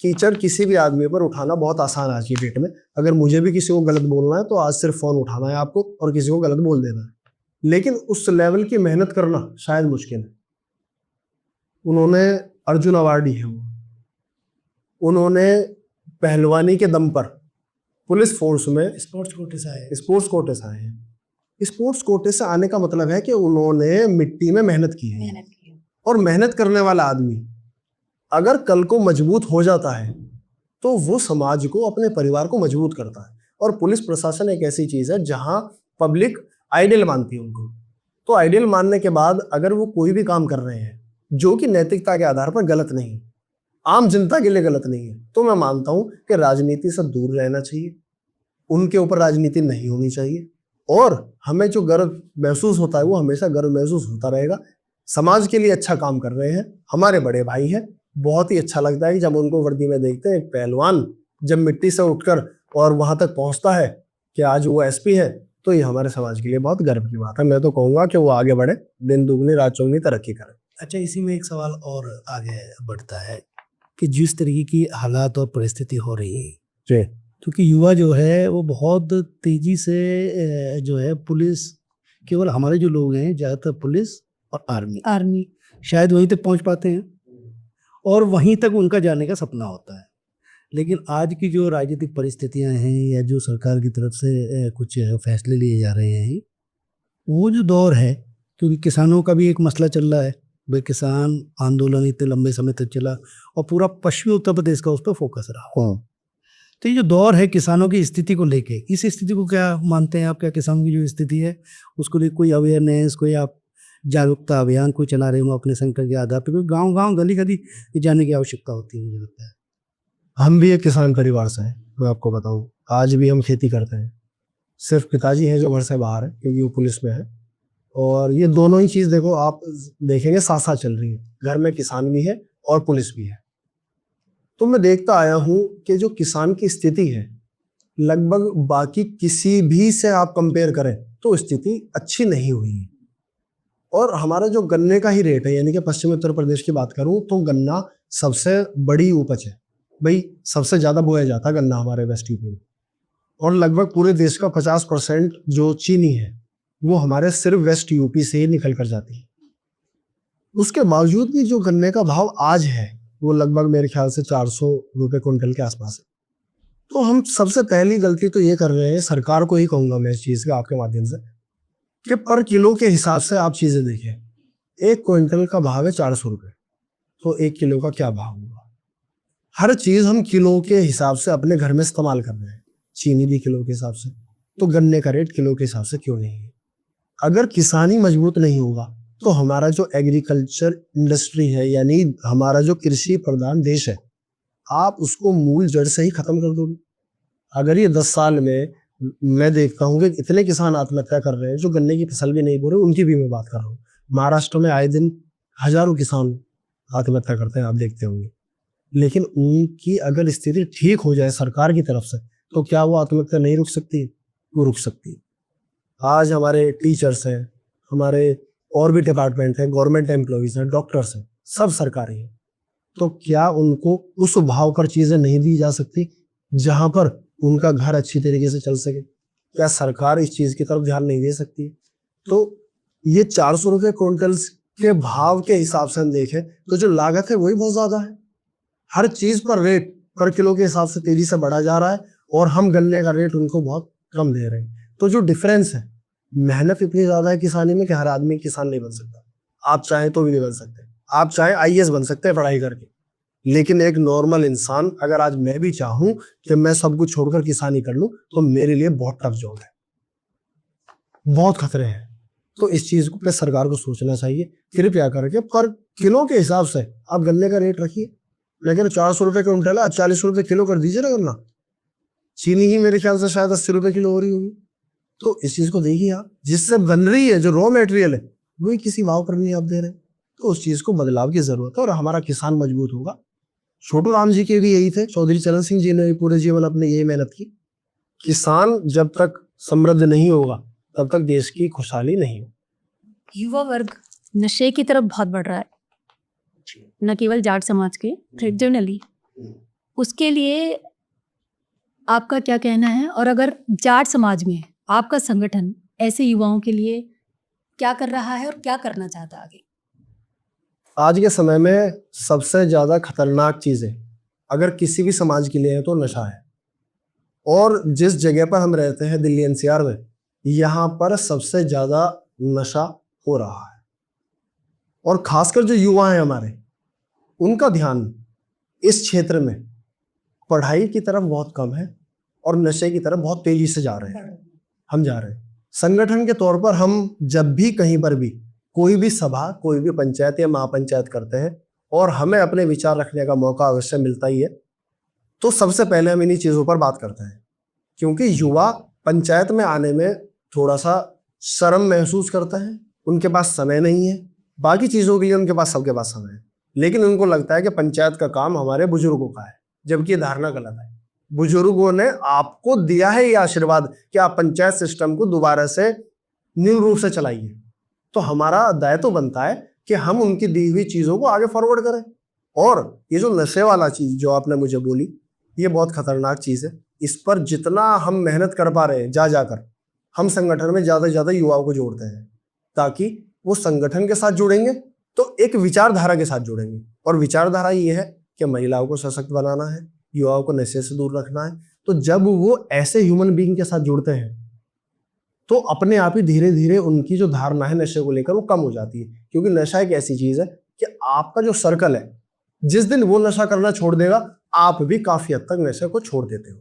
कीचड़ किसी भी आदमी पर उठाना बहुत आसान है आज की डेट में। अगर मुझे भी किसी को गलत बोलना है तो आज सिर्फ फोन उठाना है आपको और किसी को गलत बोल देना है, लेकिन उस लेवल की मेहनत करना शायद मुश्किल है। उन्होंने अर्जुन अवार्डी है वो, उन्होंने पहलवानी के दम पर पुलिस फोर्स में स्पोर्ट्स कोटे से आए। स्पोर्ट्स कोटे से आए हैं। स्पोर्ट्स कोटे से आने का मतलब है कि उन्होंने मिट्टी में मेहनत की है। और मेहनत करने वाला आदमी अगर कल को मजबूत हो जाता है तो वो समाज को, अपने परिवार को मजबूत करता है। और पुलिस प्रशासन एक ऐसी चीज है जहां पब्लिक आइडियल मानती है उनको। तो आइडियल मानने के बाद अगर वो कोई भी काम कर रहे हैं जो कि नैतिकता के आधार पर गलत नहीं, आम जनता के लिए गलत नहीं है, तो मैं मानता हूं कि राजनीति से दूर रहना चाहिए, उनके ऊपर राजनीति नहीं होनी चाहिए। और हमें जो गर्व महसूस होता है वो हमेशा गर्व महसूस होता रहेगा। समाज के लिए अच्छा काम कर रहे हैं, हमारे बड़े भाई हैं। बहुत ही अच्छा लगता है कि जब उनको वर्दी में देखते हैं। एक पहलवान जब मिट्टी से उठकर और वहां तक पहुंचता है कि आज वो एसपी है, तो ये हमारे समाज के लिए बहुत गर्व की बात है। मैं तो कहूंगा कि वो आगे बढ़े, दिन दुगनी रात चौगनी तरक्की करें। अच्छा, इसी में एक सवाल और आगे बढ़ता है कि जिस तरीके की हालात और परिस्थिति हो रही है जी, क्योंकि युवा जो है वो बहुत तेजी से जो है पुलिस, केवल हमारे जो लोग हैं ज़्यादातर पुलिस और आर्मी शायद वहीं तक पहुंच पाते हैं और वहीं तक उनका जाने का सपना होता है। लेकिन आज की जो राजनीतिक परिस्थितियां हैं या जो सरकार की तरफ से कुछ फैसले लिए जा रहे हैं, वो जो दौर है, क्योंकि किसानों का भी एक मसला चल रहा है, भाई किसान आंदोलन इतने लंबे समय तक चला और पूरा पश्चिमी उत्तर प्रदेश का उस पर फोकस रहा। तो ये जो दौर है किसानों की स्थिति को लेके, इस स्थिति को क्या मानते हैं आप? क्या किसानों की जो स्थिति है उसको लेकर कोई अवेयरनेस, कोई आप जागरूकता अभियान कोई चला रहे हो अपने संकट के आधार पर? क्योंकि गाँव गली गली जाने की आवश्यकता होती है, मुझे लगता है। हम भी एक किसान परिवार से हैं, मैं आपको बताऊं, आज भी हम खेती करते हैं। सिर्फ पिताजी हैं जो घर से बाहर है क्योंकि वो पुलिस में है। और ये दोनों ही चीज़ देखो, आप देखेंगे साथ साथ चल रही है। घर में किसान भी है और पुलिस भी है। तो मैं देखता आया हूँ कि जो किसान की स्थिति है, लगभग बाकी किसी भी से आप कंपेयर करें तो स्थिति अच्छी नहीं हुई है। और हमारा जो गन्ने का ही रेट है, यानी कि पश्चिमी उत्तर प्रदेश की बात करूं तो गन्ना सबसे बड़ी उपज है भाई, सबसे ज़्यादा बोया जाता है गन्ना हमारे वेस्ट यूपी में। और लगभग पूरे देश का 50% जो चीनी है वो हमारे सिर्फ वेस्ट यूपी से ही निकल कर जाती है। उसके बावजूद भी जो गन्ने का भाव आज है वो लगभग मेरे ख्याल से 400 रुपये क्विंटल के आसपास है। तो हम सबसे पहली गलती तो ये कर रहे हैं, सरकार को ही कहूँगा मैं इस चीज़ के आपके माध्यम से, कि पर किलो के हिसाब से आप चीज़ें देखें। 1 क्विंटल का भाव है 400 रुपये, तो 1 किलो का क्या भाव होगा? हर चीज़ हम किलो के हिसाब से अपने घर में इस्तेमाल कर रहे हैं। चीनी भी किलो के हिसाब से, तो गन्ने का रेट किलो के हिसाब से क्यों नहीं है? अगर किसानी मजबूत नहीं होगा तो हमारा जो एग्रीकल्चर इंडस्ट्री है, यानी हमारा जो कृषि प्रधान देश है, आप उसको मूल जड़ से ही खत्म कर दोगे। अगर ये 10 साल में मैं देखता हूँ कि इतने किसान आत्महत्या कर रहे हैं जो गन्ने की फसल भी नहीं बो रहे, उनकी भी मैं बात कर रहा हूँ। महाराष्ट्र में आए दिन हजारों किसान आत्महत्या करते हैं, आप देखते होंगे। लेकिन उनकी अगर स्थिति ठीक हो जाए सरकार की तरफ से, तो क्या वो आत्महत्या नहीं रुक सकती? वो रुक सकती है। आज हमारे टीचर्स हैं, हमारे और भी डिपार्टमेंट हैं, गवर्नमेंट एम्प्लॉइज हैं, डॉक्टर्स हैं, सब सरकारी हैं। तो क्या उनको उस भाव पर चीज़ें नहीं दी जा सकती जहां पर उनका घर अच्छी तरीके से चल सके? क्या सरकार इस चीज़ की तरफ ध्यान नहीं दे सकती? तो ये 400 रुपये क्विंटल के भाव के हिसाब से हम देखें तो जो लागत है वही बहुत ज़्यादा है। हर चीज़ पर रेट पर किलो के हिसाब से तेजी से बढ़ा जा रहा है और हम गन्ने का रेट उनको बहुत कम दे रहे हैं। तो जो डिफरेंस है, मेहनत इतनी ज़्यादा है किसानी में कि हर आदमी किसान नहीं बन सकता। आप चाहें तो भी नहीं बन सकते। आप चाहें IAS बन सकते हैं पढ़ाई करके, लेकिन एक नॉर्मल इंसान, अगर आज मैं भी चाहूं कि मैं सब कुछ छोड़कर किसानी कर लूं, तो मेरे लिए बहुत टफ जॉब है, बहुत खतरे हैं। तो इस चीज को पे सरकार को सोचना चाहिए, कृपया करके पर किलो के हिसाब से आप गन्ने का रेट रखिए, लेकिन 400 रुपए क्विंटल है, 40 रुपए किलो कर दीजिए ना गन्ना। चीनी ही मेरे ख्याल से शायद 80 रुपए किलो हो रही होगी। तो इस चीज को देखिए आप, जिससे बन रही है जो रॉ मटेरियल है वही किसी भाव पर नहीं आप दे रहे हैं। तो उस चीज को बदलाव की जरूरत है और हमारा किसान मजबूत होगा। छोटू राम जी के भी यही थे, चौधरी चरण सिंह जी ने भी पूरे जीवन अपने यही मेहनत की। किसान जब तक समृद्ध नहीं होगा तब तक देश की खुशहाली नहीं होगी। युवा वर्ग नशे की तरफ बहुत बढ़ रहा है, न केवल जाट समाज के, जनरली। उसके लिए आपका क्या कहना है? और अगर जाट समाज में आपका संगठन ऐसे युवाओं के लिए क्या कर रहा है और क्या करना चाहता है आगे? आज के समय में सबसे ज्यादा खतरनाक चीजें अगर किसी भी समाज के लिए है तो नशा है। और जिस जगह पर हम रहते हैं दिल्ली एनसीआर में, यहाँ पर सबसे ज्यादा नशा हो रहा है। और खासकर जो युवा हैं हमारे, उनका ध्यान इस क्षेत्र में पढ़ाई की तरफ बहुत कम है और नशे की तरफ बहुत तेजी से जा रहे हैं। हम जा रहे हैं संगठन के तौर पर। हम जब भी कहीं पर भी कोई भी सभा, कोई भी पंचायत या महापंचायत करते हैं और हमें अपने विचार रखने का मौका अवश्य मिलता ही है, तो सबसे पहले हम इन्हीं चीजों पर बात करते हैं। क्योंकि युवा पंचायत में आने में थोड़ा सा शर्म महसूस करते हैं, उनके पास समय नहीं है, बाकी चीजों के लिए उनके पास, सबके पास समय है, लेकिन उनको लगता है कि पंचायत का काम हमारे बुजुर्गों का है, जबकि ये धारणा गलत है। बुजुर्गों ने आपको दिया है ये आशीर्वाद कि आप पंचायत सिस्टम को दोबारा से न्यू रूप से चलाइए। तो हमारा दायित्व बनता है कि हम उनकी दी हुई चीजों को आगे फॉरवर्ड करें। और ये जो नशे वाला चीज जो आपने मुझे बोली, ये बहुत खतरनाक चीज है। इस पर जितना हम मेहनत कर पा रहे हैं जाकर, हम संगठन में ज्यादा से ज्यादा युवाओं को जोड़ते हैं, ताकि वो संगठन के साथ जुड़ेंगे तो एक विचारधारा के साथ जुड़ेंगे। और विचारधारा ये है कि महिलाओं को सशक्त बनाना है, युवाओं को नशे से दूर रखना है। तो जब वो ऐसे ह्यूमन बीइंग के साथ जुड़ते हैं तो अपने आप ही धीरे धीरे उनकी जो धारणा है नशे को लेकर वो कम हो जाती है। क्योंकि नशा एक ऐसी चीज है कि आपका जो सर्कल है, जिस दिन वो नशा करना छोड़ देगा, आप भी काफी हद तक नशे को छोड़ देते हो।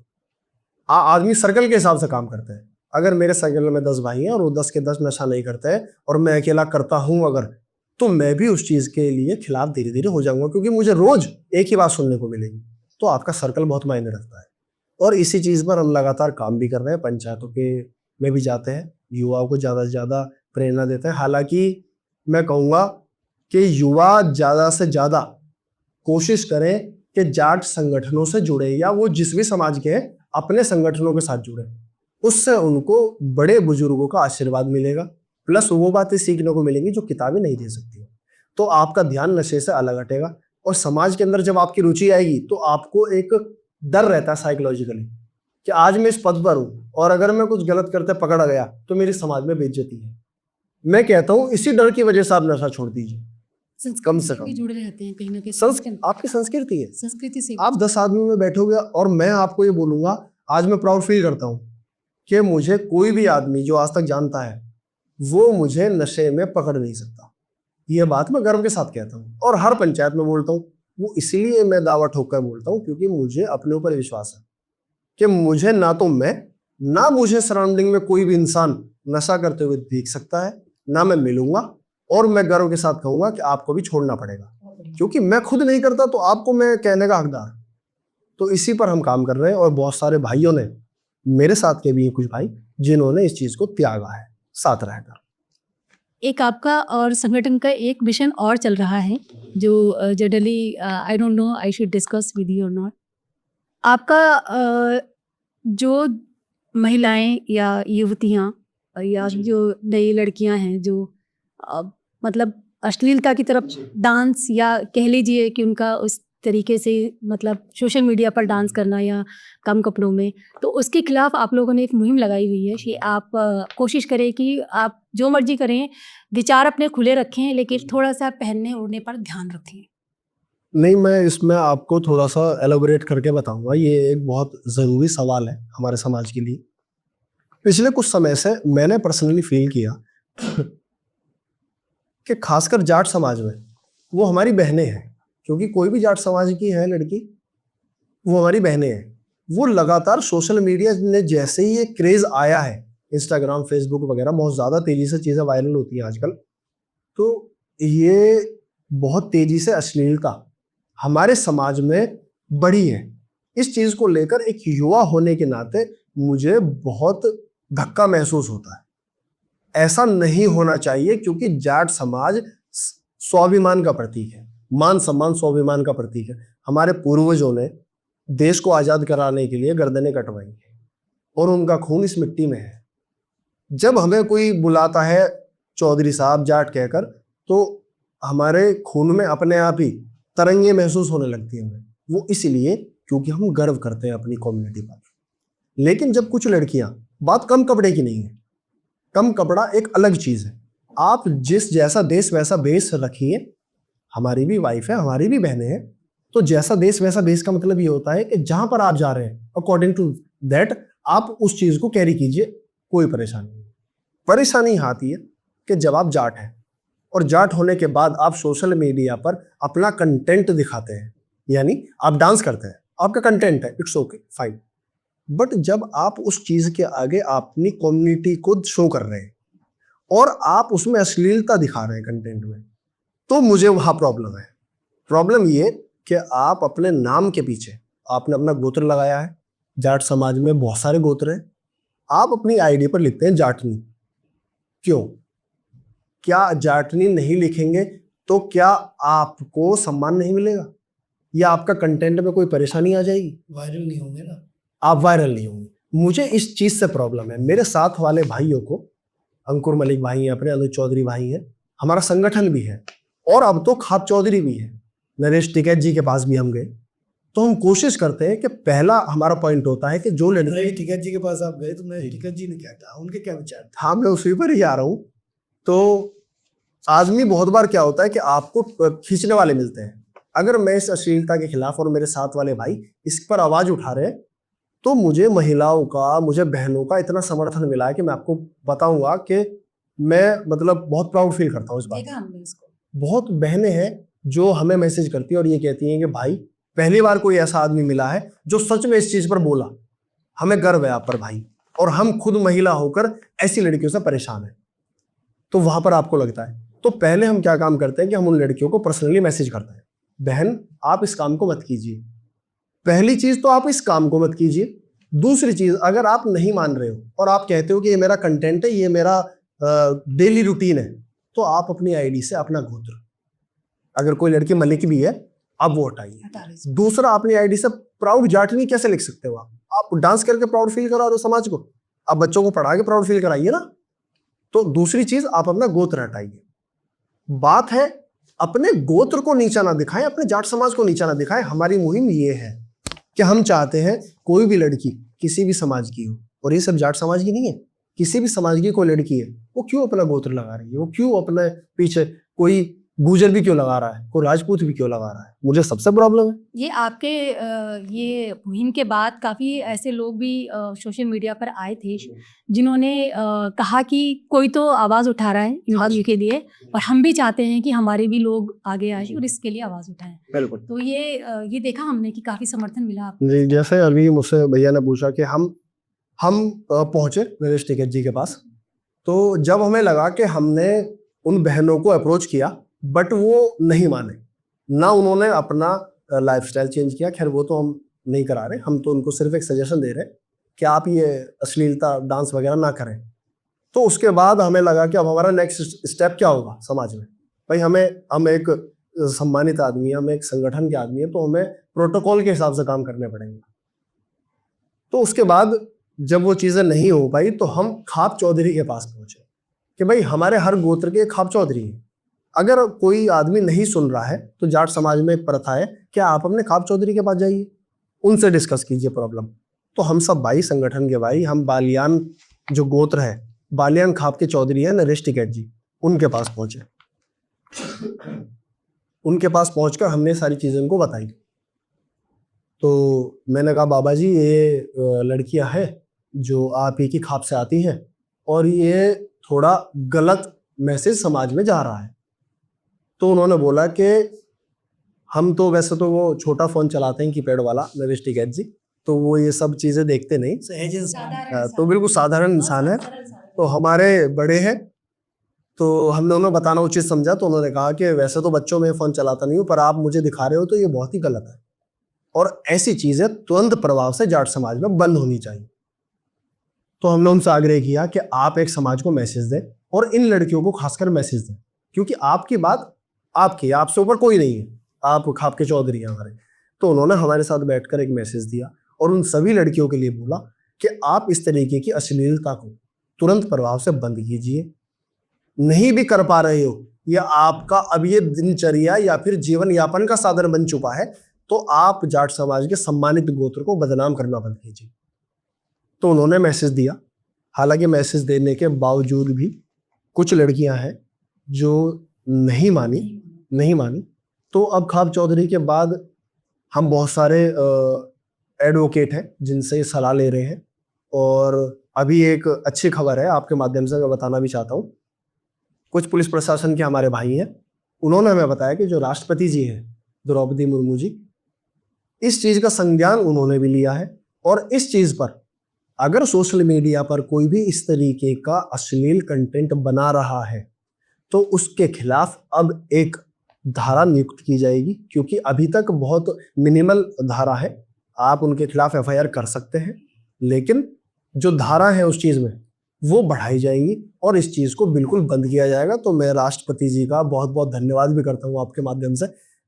आदमी सर्कल के हिसाब से काम करते हैं। अगर मेरे सर्कल में 10 भाई हैं और वो 10 के 10 नशा नहीं करते हैं और मैं अकेला करता हूं अगर, तो मैं भी उस चीज के लिए खिलाफ धीरे धीरे हो जाऊंगा, क्योंकि मुझे रोज एक ही बात सुनने को मिलेगी। तो आपका सर्कल बहुत मायने रखता है और इसी चीज पर हम लगातार काम भी कर रहे हैं। पंचायतों के में भी जाते हैं, युवाओं को ज्यादा से ज्यादा प्रेरणा देते हैं। हालांकि मैं कहूँगा कि युवा ज्यादा से ज्यादा कोशिश करें कि जाट संगठनों से जुड़े, या वो जिस भी समाज के हैं अपने संगठनों के साथ जुड़े। उससे उनको बड़े बुजुर्गों का आशीर्वाद मिलेगा, प्लस वो बातें सीखने को मिलेंगी जो किताबें नहीं दे सकती। तो आपका ध्यान नशे से अलग हटेगा और समाज के अंदर जब आपकी रुचि आएगी तो आपको एक डर रहता है साइकोलॉजिकली कि आज मैं इस पद पर हूं और अगर मैं कुछ गलत करते पकड़ा गया तो मेरी समाज में बेइज्जती है। मैं कहता हूं इसी डर की वजह से आप नशा छोड़ दीजिए, कम से कम। जुड़े रहते हैं कहीं ना कहीं, आपकी संस्कृति है, संस्कृति से। आप 10 आदमी में बैठोगे और मैं आपको ये बोलूंगा, आज मैं प्राउड फील करता हूँ कि मुझे कोई भी आदमी जो आज तक जानता है वो मुझे नशे में पकड़ नहीं सकता। ये बात मैं गर्व के साथ कहता हूँ और हर पंचायत में बोलता हूँ। वो इसीलिए मैं दावा ठोक कर बोलता हूँ क्योंकि मुझे अपने ऊपर विश्वास है कि मुझे ना तो मैं, ना मुझे सराउंडिंग में कोई भी इंसान नशा करते हुए देख सकता है, ना मैं मिलूंगा। और मैं गर्व के साथ कहूंगा कि आपको भी छोड़ना पड़ेगा, क्योंकि मैं खुद नहीं करता तो आपको मैं कहने का हकदार। तो इसी पर हम काम कर रहे हैं और बहुत सारे भाइयों ने, मेरे साथ के भी हैं कुछ भाई, जिन्होंने इस चीज को त्यागा है साथ रहकर। एक आपका और संगठन का एक मिशन और चल रहा है जो generally I don't know I should discuss with you और नॉट। आपका जो महिलाएं या युवतियां या जो नई लड़कियां हैं जो मतलब अश्लीलता की तरफ डांस, या कह लीजिए कि उनका उस तरीके से मतलब सोशल मीडिया पर डांस करना या कम कपड़ों में, तो उसके खिलाफ आप लोगों ने एक मुहिम लगाई हुई है कि आप कोशिश करें कि आप जो मर्जी करें, विचार अपने खुले रखें, लेकिन थोड़ा सा पहनने ओढ़ने पर ध्यान रखें। नहीं, मैं इसमें आपको थोड़ा सा एलोबरेट करके बताऊंगा। ये एक बहुत ज़रूरी सवाल है हमारे समाज के लिए। पिछले कुछ समय से मैंने पर्सनली फील किया कि खासकर जाट समाज में वो हमारी बहनें हैं, क्योंकि कोई भी जाट समाज की है लड़की, वो हमारी बहनें हैं। वो लगातार सोशल मीडिया ने जैसे ही ये क्रेज आया है, इंस्टाग्राम फेसबुक वगैरह, बहुत ज़्यादा तेज़ी से चीज़ें वायरल होती हैं आजकल, तो ये बहुत तेज़ी से अश्लीलता हमारे समाज में बढ़ी है। इस चीज़ को लेकर एक युवा होने के नाते मुझे बहुत धक्का महसूस होता है। ऐसा नहीं होना चाहिए, क्योंकि जाट समाज स्वाभिमान का प्रतीक है, मान सम्मान स्वाभिमान का प्रतीक है। हमारे पूर्वजों ने देश को आज़ाद कराने के लिए गर्दनें कटवाई हैं और उनका खून इस मिट्टी में है। जब हमें कोई बुलाता है चौधरी साहब जाट कहकर, तो हमारे खून में अपने आप ही तरंगे महसूस होने लगती हैं। वो इसलिए क्योंकि हम गर्व करते हैं अपनी कम्युनिटी पर। लेकिन जब कुछ लड़कियां, बात कम कपड़े की नहीं है, कम कपड़ा एक अलग चीज़ है। आप जिस जैसा देश वैसा भेष रखिए। हमारी भी वाइफ है, हमारी भी बहनें हैं, तो जैसा देश वैसा भेष का मतलब ये होता है कि जहां पर आप जा रहे हैं अकॉर्डिंग टू दैट आप उस चीज़ को कैरी कीजिए, कोई परेशानी नहीं। परेशानी आती है कि जब आप जाट हैं और जाट होने के बाद आप सोशल मीडिया पर अपना कंटेंट दिखाते हैं, यानी आप डांस करते हैं, आपका कंटेंट है, इट्स ओके फाइन। बट जब आप उस चीज़ के आगे अपनी कम्युनिटी को शो कर रहे हैं और आप उसमें अश्लीलता दिखा रहे हैं कंटेंट में, तो मुझे वहाँ प्रॉब्लम है। प्रॉब्लम ये कि आप अपने नाम के पीछे आपने अपना गोत्र लगाया है। जाट समाज में बहुत सारे गोत्र हैं, आप अपनी आईडी पर लिखते हैं जाटनी। क्यों? क्या जाटनी नहीं लिखेंगे तो क्या आपको सम्मान नहीं मिलेगा, या आपका कंटेंट में कोई परेशानी आ जाएगी? वायरल नहीं होंगे ना, आप वायरल नहीं होंगे। मुझे इस चीज़ से प्रॉब्लम है। मेरे साथ वाले भाइयों को, अंकुर मलिक भाई हैं अपने, अनुज चौधरी भाई हैं, हमारा संगठन भी है, और अब तो खाप चौधरी भी है। नरेश टिकैत जी के पास भी हम गए, तो हम कोशिश करते हैं कि पहला हमारा पॉइंट होता है कि जो लड़के, टिकैत जी के पास आप गए तो नरेश टिकैत जी ने क्या कहा, उनके क्या विचार थे? हाँ मैं उसी पर ही आ रहा हूँ। तो आदमी बहुत बार क्या होता है कि आपको खींचने वाले मिलते हैं। अगर मैं इस अश्लीलता के खिलाफ और मेरे साथ वाले भाई इस पर आवाज उठा रहे हैं, तो मुझे महिलाओं का, मुझे बहनों का इतना समर्थन मिला है कि मैं आपको बताऊंगा कि मैं मतलब बहुत प्राउड फील करता हूँ इस बात। देखा हमने इसको। बहुत बहनें हैं जो हमें मैसेज करती है और ये कहती हैं कि भाई पहली बार कोई ऐसा आदमी मिला है जो सच में इस चीज पर बोला, हमें गर्व है आप पर भाई, और हम खुद महिला होकर ऐसी लड़कियों से परेशान हैं। तो वहां पर आपको लगता है, तो पहले हम क्या काम करते हैं कि हम उन लड़कियों को पर्सनली मैसेज करते हैं, बहन आप इस काम को मत कीजिए। पहली चीज तो आप इस काम को मत कीजिए। दूसरी चीज, अगर आप नहीं मान रहे हो और आप कहते हो कि ये मेरा कंटेंट है, ये मेरा डेली रूटीन है, तो आप अपनी आईडी से अपना गोत्र, अगर कोई लड़की मलिक भी है, आप वो हटाइए। दूसरा, अपनी आईडी से प्राउड जाटनी कैसे लिख सकते हो? आप डांस करके प्राउड फील करा रहे हो समाज को, आप बच्चों को पढ़ा के प्राउड फील कराइए ना। तो दूसरी चीज, आप अपना गोत्र हटाइए। बात है अपने गोत्र को नीचा ना दिखाएं, अपने जाट समाज को नीचा ना दिखाएं। हमारी मुहिम ये है कि हम चाहते हैं कोई भी लड़की किसी भी समाज की हो, और ये सब जाट समाज की नहीं है, किसी भी समाज की कोई लड़की है, वो क्यों अपना गोत्र लगा रही है, वो क्यों अपने पीछे कोई गुजर भी क्यों लगा रहा है, कोई राजपूत भी क्यों लगा रहा है, मुझे सबसे प्रॉब्लम है। ये आपके ये मुहिम के बाद काफ़ी ऐसे लोग भी सोशल मीडिया पर आए थे जिन्होंने कहा कि कोई तो आवाज़ उठा रहा है युवा के लिए, और हम भी चाहते हैं कि हमारे भी लोग आगे आए और इसके लिए आवाज़ उठाएं। बिल्कुल। तो ये देखा हमने कि काफ़ी समर्थन मिला आपको। जी, जैसे अभी मुझसे भैया ने पूछा कि हम पहुंचे नरेश टिकैत जी के पास, तो जब हमें लगा कि हमने उन बहनों को अप्रोच किया बट वो नहीं माने, ना उन्होंने अपना लाइफस्टाइल चेंज किया, खैर वो तो हम नहीं करा रहे, हम तो उनको सिर्फ एक सजेशन दे रहे हैं कि आप ये अश्लीलता डांस वगैरह ना करें। तो उसके बाद हमें लगा कि अब हमारा नेक्स्ट स्टेप क्या होगा समाज में। भाई हम एक सम्मानित आदमी है, हम एक संगठन के आदमी है, तो हमें प्रोटोकॉल के हिसाब से काम करने पड़ेंगे। तो उसके बाद जब वो चीज़ें नहीं हो पाई तो हम खाप चौधरी के पास पहुंचे कि भाई हमारे हर गोत्र के खाप चौधरी है, अगर कोई आदमी नहीं सुन रहा है तो जाट समाज में एक प्रथा है कि आप अपने खाप चौधरी के पास जाइए, उनसे डिस्कस कीजिए प्रॉब्लम। तो हम सब भाई, संगठन के भाई, हम बालियान जो गोत्र है, बालियान खाप के चौधरी है नरेश टिकैत जी, उनके पास पहुंचे। उनके पास पहुंचकर हमने सारी चीज़ें उनको बताई। तो मैंने कहा बाबा जी ये लड़कियां हैं जो आप ही की खाप से आती हैं और ये थोड़ा गलत मैसेज समाज में जा रहा है। तो उन्होंने बोला कि हम तो वैसे तो वो छोटा फ़ोन चलाते हैं कीपैड वाला नविष्टी कैट जी, तो वो ये सब चीज़ें देखते नहीं। सहज इंसान। तो बिल्कुल साधारण इंसान है। तो हमारे बड़े हैं, तो हम दोनों बताना उचित समझा, तो उन्होंने कहा कि वैसे तो बच्चों में फ़ोन चलाता नहीं हूँ, पर आप मुझे दिखा रहे हो तो ये बहुत ही गलत है और ऐसी चीज़ें तुरंत प्रभाव से जाट समाज में बंद होनी चाहिए। तो हमने उनसे आग्रह किया कि आप एक समाज को मैसेज दें और इन लड़कियों को खासकर मैसेज दें, क्योंकि आपकी बात आपकी, आपसे ऊपर कोई नहीं है, आप खाप के चौधरी हैं हमारे। तो उन्होंने हमारे साथ बैठकर एक मैसेज दिया और उन सभी लड़कियों के लिए बोला कि आप इस तरीके की अश्लीलता को तुरंत प्रभाव से बंद कीजिए। नहीं भी कर पा रहे हो या आपका अब ये दिनचर्या या फिर जीवन यापन का साधन बन चुका है, तो आप जाट समाज के सम्मानित गोत्र को बदनाम करना बंद कीजिए। तो उन्होंने मैसेज दिया। हालांकि मैसेज देने के बावजूद भी कुछ लड़कियां हैं जो नहीं मानी। तो अब खाप चौधरी के बाद हम बहुत सारे एडवोकेट हैं जिनसे सलाह ले रहे हैं, और अभी एक अच्छी खबर है आपके माध्यम से मैं बताना भी चाहता हूँ। कुछ पुलिस प्रशासन के हमारे भाई हैं, उन्होंने हमें बताया कि जो राष्ट्रपति जी हैं द्रौपदी मुर्मू जी, इस चीज़ का संज्ञान उन्होंने भी लिया है और इस चीज़ पर अगर सोशल मीडिया पर कोई भी इस तरीके का अश्लील कंटेंट बना रहा है तो उसके खिलाफ अब एक धारा नियुक्त की जाएगी, क्योंकि अभी तक बहुत मिनिमल धारा है। आप उनके खिलाफ एफआईआर कर सकते हैं, लेकिन जो धारा है उस चीज़ में वो बढ़ाई जाएंगी और इस चीज़ को बिल्कुल बंद किया जाएगा। तो मैं राष्ट्रपति जी का बहुत बहुत धन्यवाद भी करता हूँ आपके माध्यम से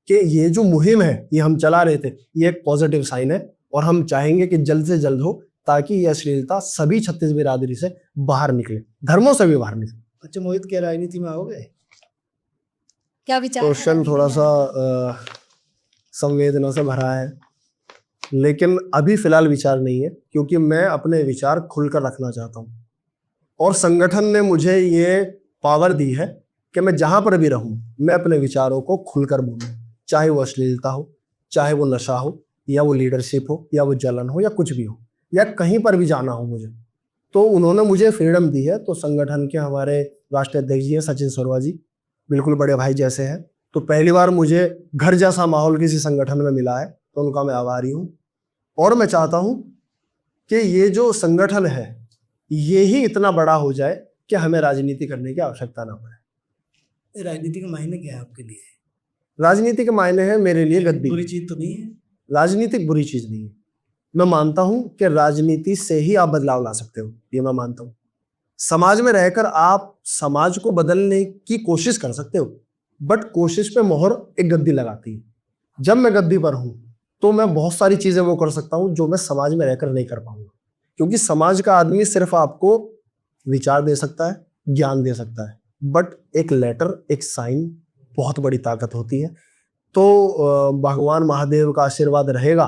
कि ये जो मुहिम है ये हम चला रहे थे, ये एक पॉजिटिव साइन है और हम चाहेंगे कि जल्द से जल्द हो, ताकि ये अश्लीलता सभी छत्तीस बिरादरी से बाहर निकले, धर्मों से भी बाहर निकले। अच्छा मोहित, क्या राजनीति में आओगे? क्या विचार? क्वेश्चन थोड़ा सा संवेदना से भरा है, लेकिन अभी फिलहाल विचार नहीं है, क्योंकि मैं अपने विचार खुलकर रखना चाहता हूँ और संगठन ने मुझे ये पावर दी है कि मैं जहाँ पर भी रहूँ मैं अपने विचारों को खुलकर बोलूँ, चाहे वो अश्लीलता हो, चाहे वो नशा हो, या वो लीडरशिप हो, या वो जलन हो, या कुछ भी हो, या कहीं पर भी जाना हो मुझे, तो उन्होंने मुझे फ्रीडम दी है। तो संगठन के हमारे राष्ट्रीय अध्यक्ष जी हैं सचिन सरवा जी, बिल्कुल बड़े भाई जैसे हैं, तो पहली बार मुझे घर जैसा माहौल किसी संगठन में मिला है, तो उनका मैं आभारी हूँ। और मैं चाहता हूँ कि ये जो संगठन है ये ही इतना बड़ा हो जाए कि हमें राजनीति करने की आवश्यकता ना पड़े। राजनीति का मायने क्या है आपके लिए? राजनीति के मायने हैं मेरे लिए गद्दी। बुरी चीज तो नहीं है? राजनीतिक बुरी चीज नहीं है। मैं मानता हूं कि राजनीति से ही आप बदलाव ला सकते हो, ये मैं मानता हूं। समाज में रहकर आप समाज को बदलने की कोशिश कर सकते हो, बट कोशिश पे मोहर एक गद्दी लगाती है। जब मैं गद्दी पर हूं तो मैं बहुत सारी चीजें वो कर सकता हूं जो मैं समाज में रहकर नहीं कर पाऊंगा, क्योंकि समाज का आदमी सिर्फ आपको विचार दे सकता है, ज्ञान दे सकता है, बट एक लेटर, एक साइन बहुत बड़ी ताकत होती है। तो भगवान महादेव का आशीर्वाद रहेगा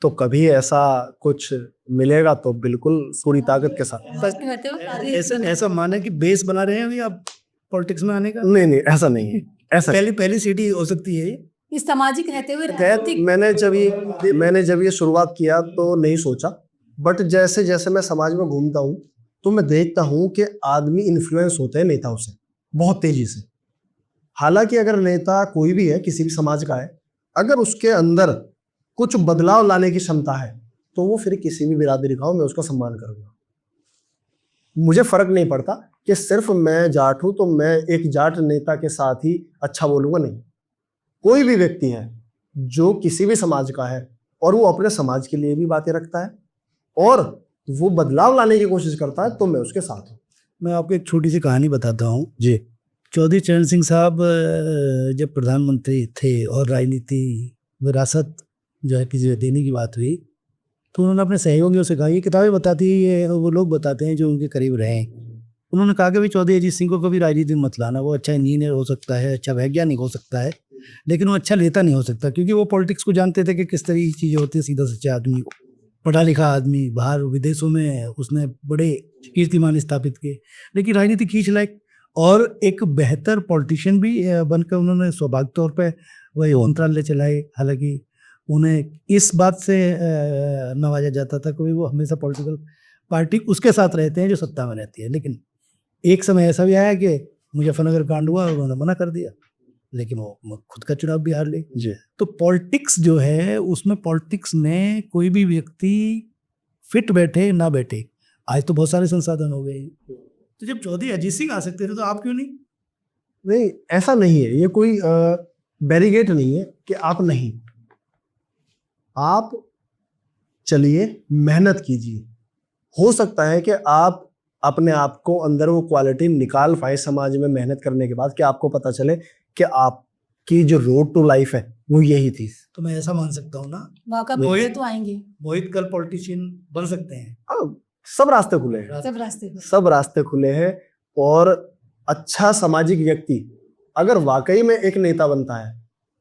तो कभी ऐसा कुछ मिलेगा तो बिल्कुल पूरी ताकत के साथ। ऐसा माना कि बेस बना रहे हैं अभी आप पॉलिटिक्स में आने का? नहीं, ऐसा नहीं है। ऐसा पहली सीढ़ी हो सकती है ये। इस सामाजिक रहते हुए खैर, मैंने जब ये शुरुआत किया तो नहीं सोचा, बट जैसे जैसे मैं समाज में घूमता हूँ तो मैं देखता हूँ कि आदमी इन्फ्लुएंस होते हैं नेताओं से बहुत तेजी से। हालांकि अगर नेता कोई भी है, किसी भी समाज का है, अगर उसके अंदर कुछ बदलाव लाने की क्षमता है तो वो फिर किसी भी बिरादरी का हो, मैं उसका सम्मान करूंगा। मुझे फर्क नहीं पड़ता कि सिर्फ मैं जाट हूं तो मैं एक जाट नेता के साथ ही अच्छा बोलूंगा, नहीं। कोई भी व्यक्ति है जो किसी भी समाज का है और वो अपने समाज के लिए भी बातें रखता है और वो बदलाव लाने की कोशिश करता है, तो मैं उसके साथ हूँ। मैं आपको एक छोटी सी कहानी बताता हूँ जी। चौधरी चरण सिंह साहब जब प्रधानमंत्री थे और राजनीति विरासत जो है किसी देने की बात हुई, तो उन्होंने अपने सहयोगियों से कहा, ये किताबें बताती है, ये वो लोग बताते हैं जो उनके करीब रहे। उन्होंने कहा कि भाई चौधरी अजीत सिंह को कभी राजनीति में मत लाना, वो अच्छा इंजीनियर हो सकता है, अच्छा वैज्ञानिक हो सकता है, लेकिन वो अच्छा नेता नहीं हो सकता, क्योंकि वो पॉलिटिक्स को जानते थे कि किस तरह की चीज़ें होती है। सीधा सच्चा आदमी, पढ़ा लिखा आदमी, बाहर विदेशों में उसने बड़े कीर्तिमान स्थापित किए, लेकिन राजनीति खींच लायक और एक बेहतर पॉलिटिशियन भी बनकर उन्होंने सौभाग्य तौर पर वही मंत्रालय चलाए। हालांकि उन्हें इस बात से नवाजा जाता था कि वो हमेशा पॉलिटिकल पार्टी उसके साथ रहते हैं जो सत्ता में रहती है, लेकिन एक समय ऐसा भी आया कि मुजफ्फरनगर कांड हुआ और उन्होंने मना कर दिया। लेकिन वो खुद का चुनाव भी हार ले। जी तो पॉलिटिक्स जो है उसमें पॉलिटिक्स में कोई भी व्यक्ति फिट बैठे ना बैठे, आज तो बहुत सारे संसाधन हो गए, तो जब चौधरी अजीत सिंह आ सकते थे तो आप क्यों नहीं? नहीं, ऐसा नहीं है, ये कोई बैरिगेट नहीं है कि आप नहीं, आप चलिए मेहनत कीजिए। हो सकता है कि आप अपने आप को अंदर वो क्वालिटी निकाल पाए समाज में मेहनत करने के बाद, कि आपको पता चले कि आपकी जो रोड टू लाइफ है वो यही थी। तो मैं ऐसा मान सकता हूँ ना, मौका मोहित- मिले तो आएंगे, मोहित कल पॉलिटिशियन बन सकते हैं। सब रास्ते खुले हैं, सब रास्ते पर। सब रास्ते खुले हैं। और अच्छा सामाजिक व्यक्ति अगर वाकई में एक नेता बनता है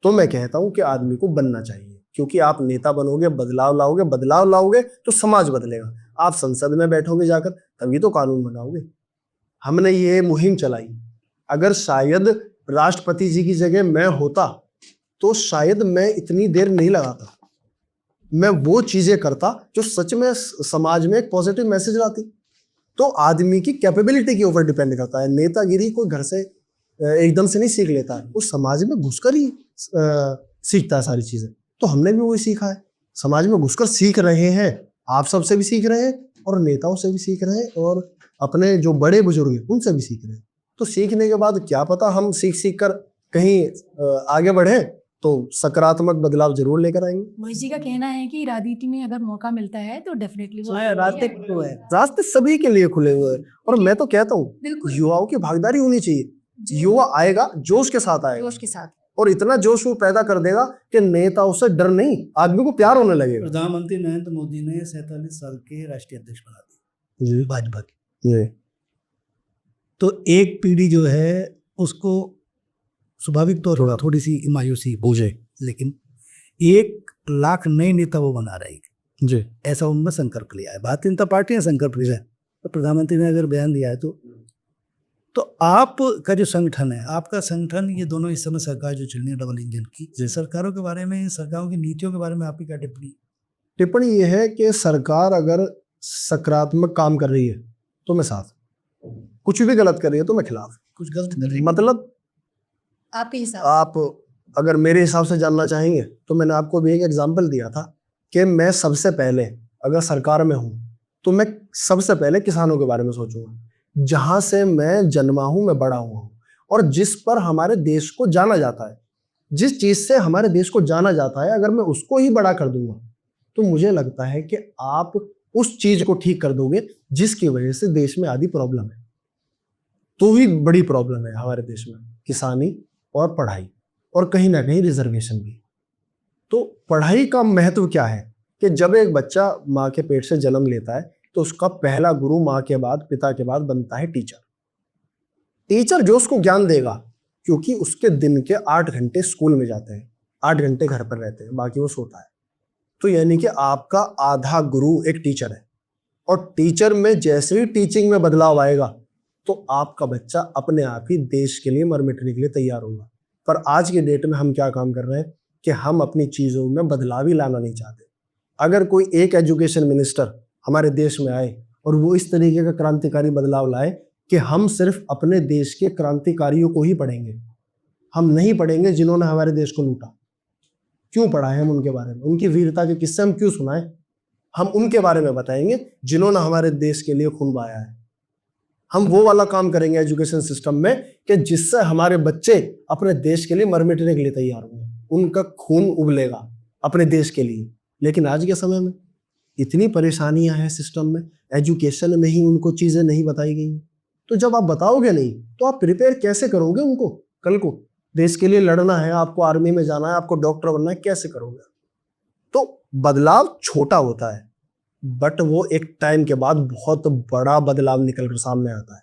तो मैं कहता हूं कि आदमी को बनना चाहिए, क्योंकि आप नेता बनोगे, बदलाव लाओगे तो समाज बदलेगा। आप संसद में बैठोगे जाकर तभी तो कानून बनाओगे। हमने ये मुहिम चलाई, अगर शायद राष्ट्रपति जी की जगह मैं होता तो शायद मैं इतनी देर नहीं लगाता, मैं वो चीजें करता जो सच में समाज में एक पॉजिटिव मैसेज लाती। तो आदमी की कैपेबिलिटी के ऊपर डिपेंड करता है। नेतागिरी कोई घर से एकदम से नहीं सीख लेता है, वो समाज में घुसकर ही सीखता है सारी चीजें। तो हमने भी वही सीखा है, समाज में घुसकर सीख रहे हैं। आप सबसे भी सीख रहे हैं और नेताओं से भी सीख रहे हैं और अपने जो बड़े बुजुर्ग हैं उनसे भी सीख रहे हैं। तो सीखने के बाद क्या पता हम सीख कर कहीं आगे बढ़े तो सकारात्मक बदलाव जरूर लेकर आएंगे। मोहित जी का कहना है कि राजनीति में अगर मौका मिलता है तो डेफिनेटली वो रास्ते खुले हैं, रास्ते सभी के लिए खुले हुए हैं। और मैं तो कहता हूँ बिल्कुल युवाओं की भागीदारी होनी चाहिए। युवा आएगा, जोश के साथ आएगा, जोश के साथ। और इतना जोश वो पैदा कर देगा कि नेताओं से डर नहीं, आदमी को प्यार होने लगेगा। प्रधानमंत्री नरेंद्र मोदी ने 47 साल के राष्ट्रीय अध्यक्ष बना दिए जी भाजपा के। जी तो एक पीढ़ी जो है उसको स्वाभाविक तौर पर थोड़ी सी मायूसी बूझे, लेकिन 1 लाख नए नेता वो बना रहेगी जी ऐसा उनमें संकल्प लिया है। भारतीय जनता पार्टी ने संकल्प लिया है, तो प्रधानमंत्री ने अगर बयान दिया है तो आपका जो संगठन है, आपका संगठन, ये दोनों इस समय सरकार जो चल रही है डबल इंजन की, सरकारों के बारे में, सरकारों की नीतियों के बारे में आपकी क्या टिप्पणी? टिप्पणी ये है कि सरकार अगर सकारात्मक काम कर रही है तो मैं साथ, कुछ भी गलत कर रही है तो मैं खिलाफ। कुछ गलत कर रही है? मतलब आपके हिसाब आप अगर मेरे हिसाब से जानना चाहेंगे तो मैंने आपको भी एक एग्जाम्पल दिया था कि मैं सबसे पहले अगर सरकार में हूं तो मैं सबसे पहले किसानों के बारे में सोचूंगा, जहां से मैं जन्मा हूं, मैं बड़ा हुआ हूं, और जिस पर हमारे देश को जाना जाता है, जिस चीज से हमारे देश को जाना जाता है, अगर मैं उसको ही बड़ा कर दूंगा तो मुझे लगता है कि आप उस चीज को ठीक कर दोगे जिसकी वजह से देश में आधी प्रॉब्लम है। तो ही बड़ी प्रॉब्लम है हमारे देश में, किसानी और पढ़ाई, और कहीं ना कहीं रिजर्वेशन भी। तो पढ़ाई का महत्व क्या है कि जब एक बच्चा माँ के पेट से जन्म लेता है तो उसका पहला गुरु माँ के बाद, पिता के बाद बनता है टीचर। टीचर जो उसको ज्ञान देगा, क्योंकि उसके दिन के 8 घंटे स्कूल में जाते हैं, 8 घंटे घर पर रहते हैं, बाकी वो सोता है। तो यानी कि आपका आधा गुरु एक टीचर है, और टीचर में जैसे ही टीचिंग में बदलाव आएगा तो आपका बच्चा अपने आप ही देश के लिए मर मिटने के लिए तैयार होगा। पर आज के डेट में हम क्या काम कर रहे हैं कि हम अपनी चीज़ों में बदलाव ही लाना नहीं चाहते। अगर कोई एक एजुकेशन मिनिस्टर हमारे देश में आए और वो इस तरीके का क्रांतिकारी बदलाव लाए कि हम सिर्फ अपने देश के क्रांतिकारियों को ही पढ़ेंगे, हम नहीं पढ़ेंगे जिन्होंने हमारे देश को लूटा। क्यों पढ़ाएं हम उनके बारे में? उनकी वीरता के किस्से हम क्यों सुनाएं? हम उनके बारे में बताएंगे जिन्होंने हमारे देश के लिए खून बहाया है। हम वो वाला काम करेंगे एजुकेशन सिस्टम में कि जिससे हमारे बच्चे अपने देश के लिए मर मिटने के लिए तैयार होंगे, उनका खून उबलेगा अपने देश के लिए। लेकिन आज के समय में इतनी परेशानियां हैं सिस्टम में, एजुकेशन में ही उनको चीजें नहीं बताई गई। तो जब आप बताओगे नहीं तो आप प्रिपेयर कैसे करोगे उनको? कल को देश के लिए लड़ना है, आपको आर्मी में जाना है, आपको डॉक्टर बनना है, कैसे करोगे? तो बदलाव छोटा होता है, बट वो एक टाइम के बाद बहुत बड़ा बदलाव निकल कर सामने आता है।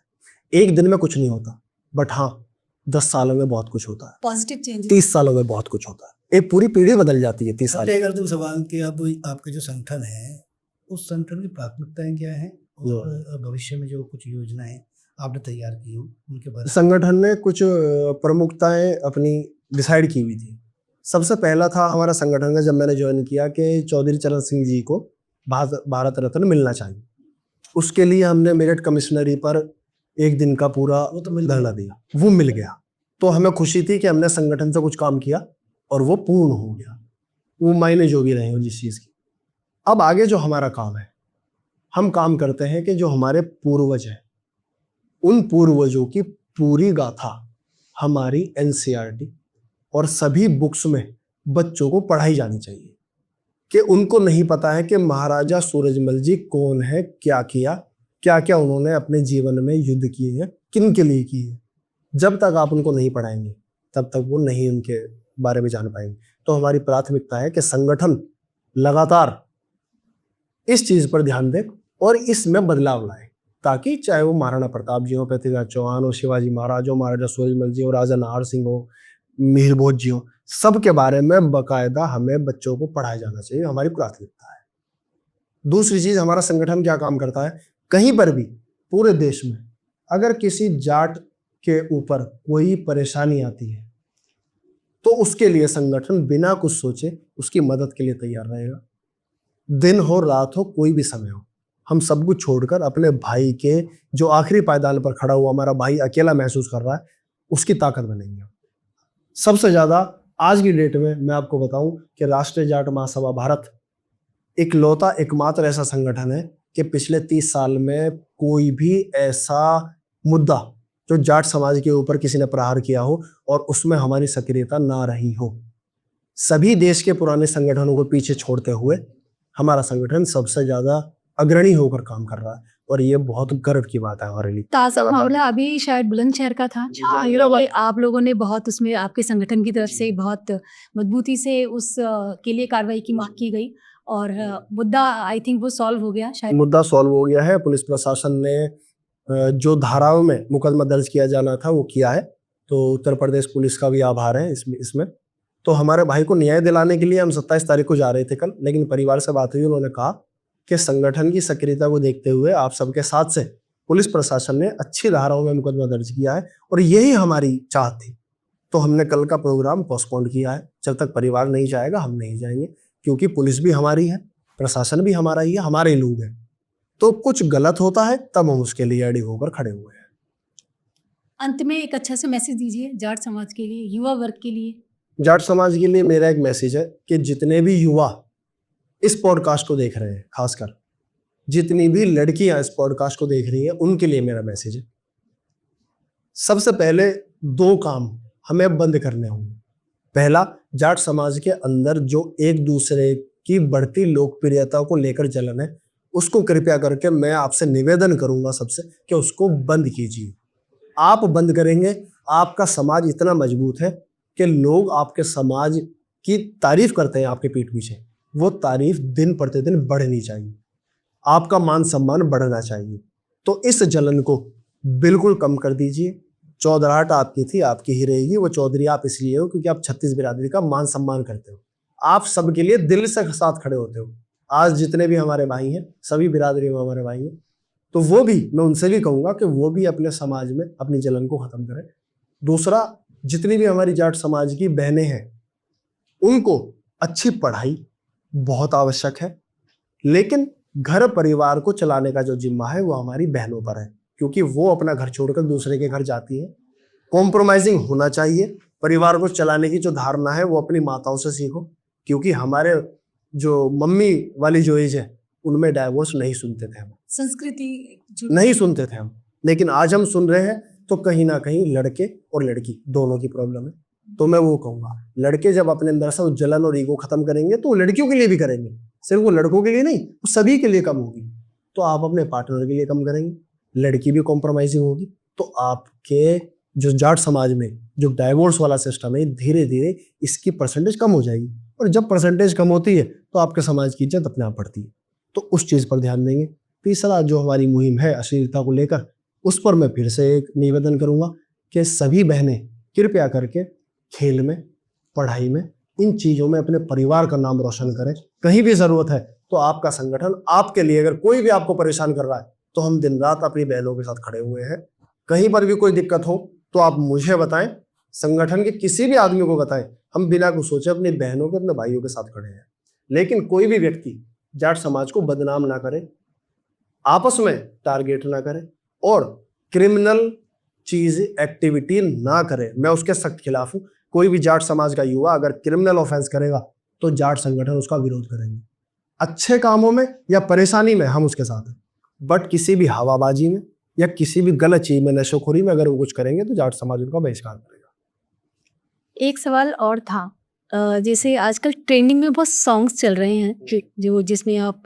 एक दिन में कुछ नहीं होता, बट हाँ 10 सालों में बहुत कुछ होता है, पॉजिटिव चेंज, 30 सालों में बहुत कुछ होता है। एक पूरी पीढ़ी बदल जाती है 30 साल। अगर तुम सवाल कि अब आपका जो संगठन है उस संगठन की प्राथमिकताएं क्या है और भविष्य में जो कुछ योजनाएं आपने तैयार की हो उनके बारे में? संगठन ने कुछ प्रमुखताएं अपनी डिसाइड की हुई थी। सबसे पहला था हमारा संगठन का, जब मैंने ज्वाइन किया, कि चौधरी चरण सिंह जी को भारत रत्न मिलना चाहिए। उसके लिए हमने मेरिट कमिश्नरी पर एक दिन का पूरा धरना दिया, वो मिल गया। तो हमें खुशी थी कि हमने संगठन से कुछ काम किया और वो पूर्ण हो गया, वो मायने जो भी रहे हो जिस चीज़ की। अब आगे जो हमारा काम है, हम काम करते हैं कि जो हमारे पूर्वज हैं, उन पूर्वजों की पूरी गाथा हमारी एनसीईआरटी और सभी बुक्स में बच्चों को पढ़ाई जानी चाहिए। कि उनको नहीं पता है कि महाराजा सूरजमल जी कौन है, क्या किया, क्या क्या उन्होंने अपने जीवन में युद्ध किए हैं, किन के लिए किए हैं। जब तक आप उनको नहीं पढ़ाएंगे तब तक वो नहीं उनके बारे में जान पाएंगे। तो हमारी प्राथमिकता है कि संगठन लगातार इस चीज पर ध्यान दे और इसमें बदलाव लाए, ताकि चाहे वो महाराणा प्रताप जी हो, पृथ्वीराज चौहान हो, शिवाजी महाराज हो, महाराजा सूरजमल जी हो, राजा नाहर सिंह हो, मिहिर भोज जी हो, सबके बारे में बकायदा हमें बच्चों को पढ़ाया जाना चाहिए, हमारी प्राथमिकता है। दूसरी चीज, हमारा संगठन क्या काम करता है, कहीं पर भी पूरे देश में अगर किसी जाट के ऊपर कोई परेशानी आती है तो उसके लिए संगठन बिना कुछ सोचे उसकी मदद के लिए तैयार रहेगा। दिन हो रात हो कोई भी समय हो, हम सब कुछ छोड़कर अपने भाई के जो आखिरी पायदान पर खड़ा हुआ हमारा भाई अकेला महसूस कर रहा है, उसकी ताकत बनेंगे। सबसे ज्यादा आज की डेट में मैं आपको बताऊं कि राष्ट्रीय जाट महासभा भारत इकलौता एकमात्र ऐसा संगठन है कि पिछले 30 साल में कोई भी ऐसा मुद्दा जो जाट समाज के ऊपर किसी ने प्रहार किया हो और उसमें हमारी सक्रियता ना रही हो। सभी देश के पुराने संगठनों को पीछे छोड़ते हुए हमारा संगठन सबसे ज्यादा अग्रणी होकर काम कर रहा है और ये बहुत गर्व की बात है हमारे लिए। ताज़ा मामला अभी शायद बुलंदशहर का था, आप लोगों ने बहुत उसमें आपके संगठन की तरफ से बहुत मजबूती से उस के लिए कार्रवाई की मांग की गई और मुद्दा आई थिंक वो सॉल्व हो गया शायद। मुद्दा सॉल्व हो गया है। पुलिस प्रशासन ने जो धाराओं में मुकदमा दर्ज किया जाना था वो किया है, तो उत्तर प्रदेश पुलिस का भी आभार है इसमें। तो हमारे भाई को न्याय दिलाने के लिए हम 27 तारीख को जा रहे थे कल, लेकिन परिवार से बात हुई, उन्होंने कहा कि संगठन की सक्रियता को देखते हुए आप सबके साथ से पुलिस प्रशासन ने अच्छी धाराओं में मुकदमा दर्ज किया है और यही हमारी चाहत थी। तो हमने कल का प्रोग्राम पोस्टपोन किया है, जब तक परिवार नहीं जाएगा हम नहीं जाएंगे, क्योंकि पुलिस भी हमारी है, प्रशासन भी हमारा ही है, हमारे लोग हैं। तो कुछ गलत होता है तब हम उसके लिए अड़िग होकर खड़े हुए हैं। अंत में एक अच्छा सा मैसेज दीजिए जाट समाज के लिए, युवा वर्ग के लिए। जाट समाज के लिए मेरा एक मैसेज है कि जितने भी युवा इस पॉडकास्ट को देख रहे हैं, खासकर जितनी भी लड़कियां इस पॉडकास्ट को देख रही हैं, उनके लिए मेरा मैसेज है, सबसे पहले 2 काम हमें बंद करने होंगे। पहला, जाट समाज के अंदर जो एक दूसरे की बढ़ती लोकप्रियता को लेकर जलन है, उसको कृपया करके मैं आपसे निवेदन करूंगा सबसे कि उसको बंद कीजिए। आप बंद करेंगे, आपका समाज इतना मजबूत है कि लोग आपके समाज की तारीफ करते हैं आपके पीठ पीछे, वो तारीफ दिन प्रतिदिन बढ़नी चाहिए, आपका मान सम्मान बढ़ना चाहिए। तो इस जलन को बिल्कुल कम कर दीजिए। चौधराहट आपकी थी, आपकी ही रहेगी। वो चौधरी आप इसलिए हो क्योंकि आप 36 बिरादरी का मान सम्मान करते हो, आप सबके लिए दिल से साथ खड़े होते हो। आज जितने भी हमारे भाई हैं, सभी बिरादरी में हमारे भाई हैं, तो वो भी, मैं उनसे भी कहूँगा कि वो भी अपने समाज में अपनी जलन को ख़त्म करें। दूसरा, जितनी भी हमारी जाट समाज की बहनें हैं, उनको अच्छी पढ़ाई बहुत आवश्यक है, लेकिन घर परिवार को चलाने का जो जिम्मा है वो हमारी बहनों पर है, क्योंकि वो अपना घर छोड़कर दूसरे के घर जाती है। कॉम्प्रोमाइजिंग होना चाहिए। परिवार को चलाने की जो धारणा है वो अपनी माताओं से सीखो, क्योंकि हमारे जो मम्मी वाली जो एज है उनमें डाइवोर्स नहीं सुनते थे हम, संस्कृति नहीं सुनते थे हम, लेकिन आज हम सुन रहे हैं। तो कहीं ना कहीं लड़के और लड़की दोनों की प्रॉब्लम है। तो मैं वो कहूँगा, लड़के जब अपने अंदर से जलन और ईगो खत्म करेंगे तो लड़कियों के लिए भी करेंगे, सिर्फ वो लड़कों के लिए नहीं, वो सभी के लिए कम होगी। तो आप अपने पार्टनर के लिए कम करेंगे, लड़की भी कॉम्प्रोमाइजिंग होगी, तो आपके जो जाट समाज में जो डाइवोर्स वाला सिस्टम है, धीरे धीरे इसकी परसेंटेज कम हो जाएगी। और जब परसेंटेज कम होती है तो आपके समाज की इज्जत अपने आप बढ़ती है। तो उस चीज़ पर ध्यान देंगे। तीसरा, जो हमारी मुहिम है अश्लीलता को लेकर, उस पर मैं फिर से एक निवेदन करूंगा कि सभी बहनें कृपया करके खेल में, पढ़ाई में, इन चीज़ों में अपने परिवार का नाम रोशन करें। कहीं भी ज़रूरत है तो आपका संगठन आपके लिए, अगर कोई भी आपको परेशान कर रहा है तो हम दिन रात अपनी बहनों के साथ खड़े हुए हैं। कहीं पर भी कोई दिक्कत हो तो आप मुझे बताएं, संगठन के किसी भी आदमी को बताएं, हम बिना कुछ सोचे अपनी बहनों के, अपने भाइयों के साथ खड़े हैं। लेकिन कोई भी व्यक्ति जाट समाज को बदनाम ना करे, आपस में टारगेट ना करे और क्रिमिनल चीज एक्टिविटी ना करे, मैं उसके सख्त खिलाफ हूँ। कोई भी जाट समाज का युवा अगर क्रिमिनल ऑफेंस करेगा तो जाट संगठन उसका विरोध करेंगे। अच्छे कामों में या परेशानी में हम उसके साथ हैं, बट किसी भी हवाबाजी में या किसी भी गलत चीज में, नशोखोरी में अगर वो कुछ करेंगे तो जाट समाज उनका बहिष्कार करेगा। एक सवाल और था, जैसे आजकल ट्रेंडिंग में बहुत सॉन्ग्स चल रहे हैं जो जिसमें आप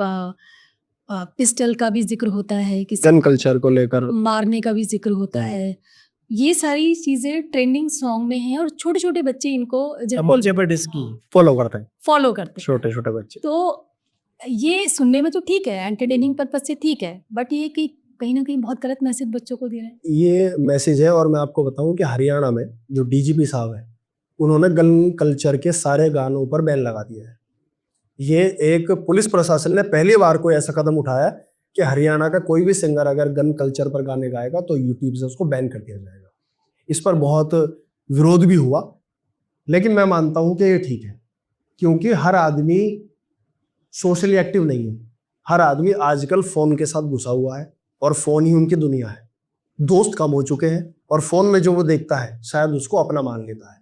पिस्टल का भी जिक्र होता है, किसी गन कल्चर को लेकर मारने का भी जिक्र होता है, ये सारी चीजें ट्रेंडिंग सॉन्ग में हैं और छोटे छोटे बच्चे इनको फॉलो करते हैं, फॉलो करते हैं। छोटे छोटे बच्चे। तो ये सुनने में तो ठीक है, एंटरटेनिंग पर्पज से ठीक है, बट ये कि कहीं ना कहीं बहुत गलत मैसेज बच्चों को दे रहे हैं। ये मैसेज है, और मैं आपको बताऊं कि हरियाणा में जो डीजीपी साहब है उन्होंने गन कल्चर के सारे गानों पर बैन लगा दिया है। ये एक पुलिस प्रशासन ने पहली बार कोई ऐसा कदम उठाया कि हरियाणा का कोई भी सिंगर अगर गन कल्चर पर गाने गाएगा तो यूट्यूब से उसको बैन कर दिया जाएगा। इस पर बहुत विरोध भी हुआ, लेकिन मैं मानता हूं कि ये ठीक है, क्योंकि हर आदमी सोशली एक्टिव नहीं है। हर आदमी आजकल फोन के साथ घुसा हुआ है और फोन ही उनकी दुनिया है। दोस्त कम हो चुके हैं और फोन में जो वो देखता है शायद उसको अपना मान लेता है।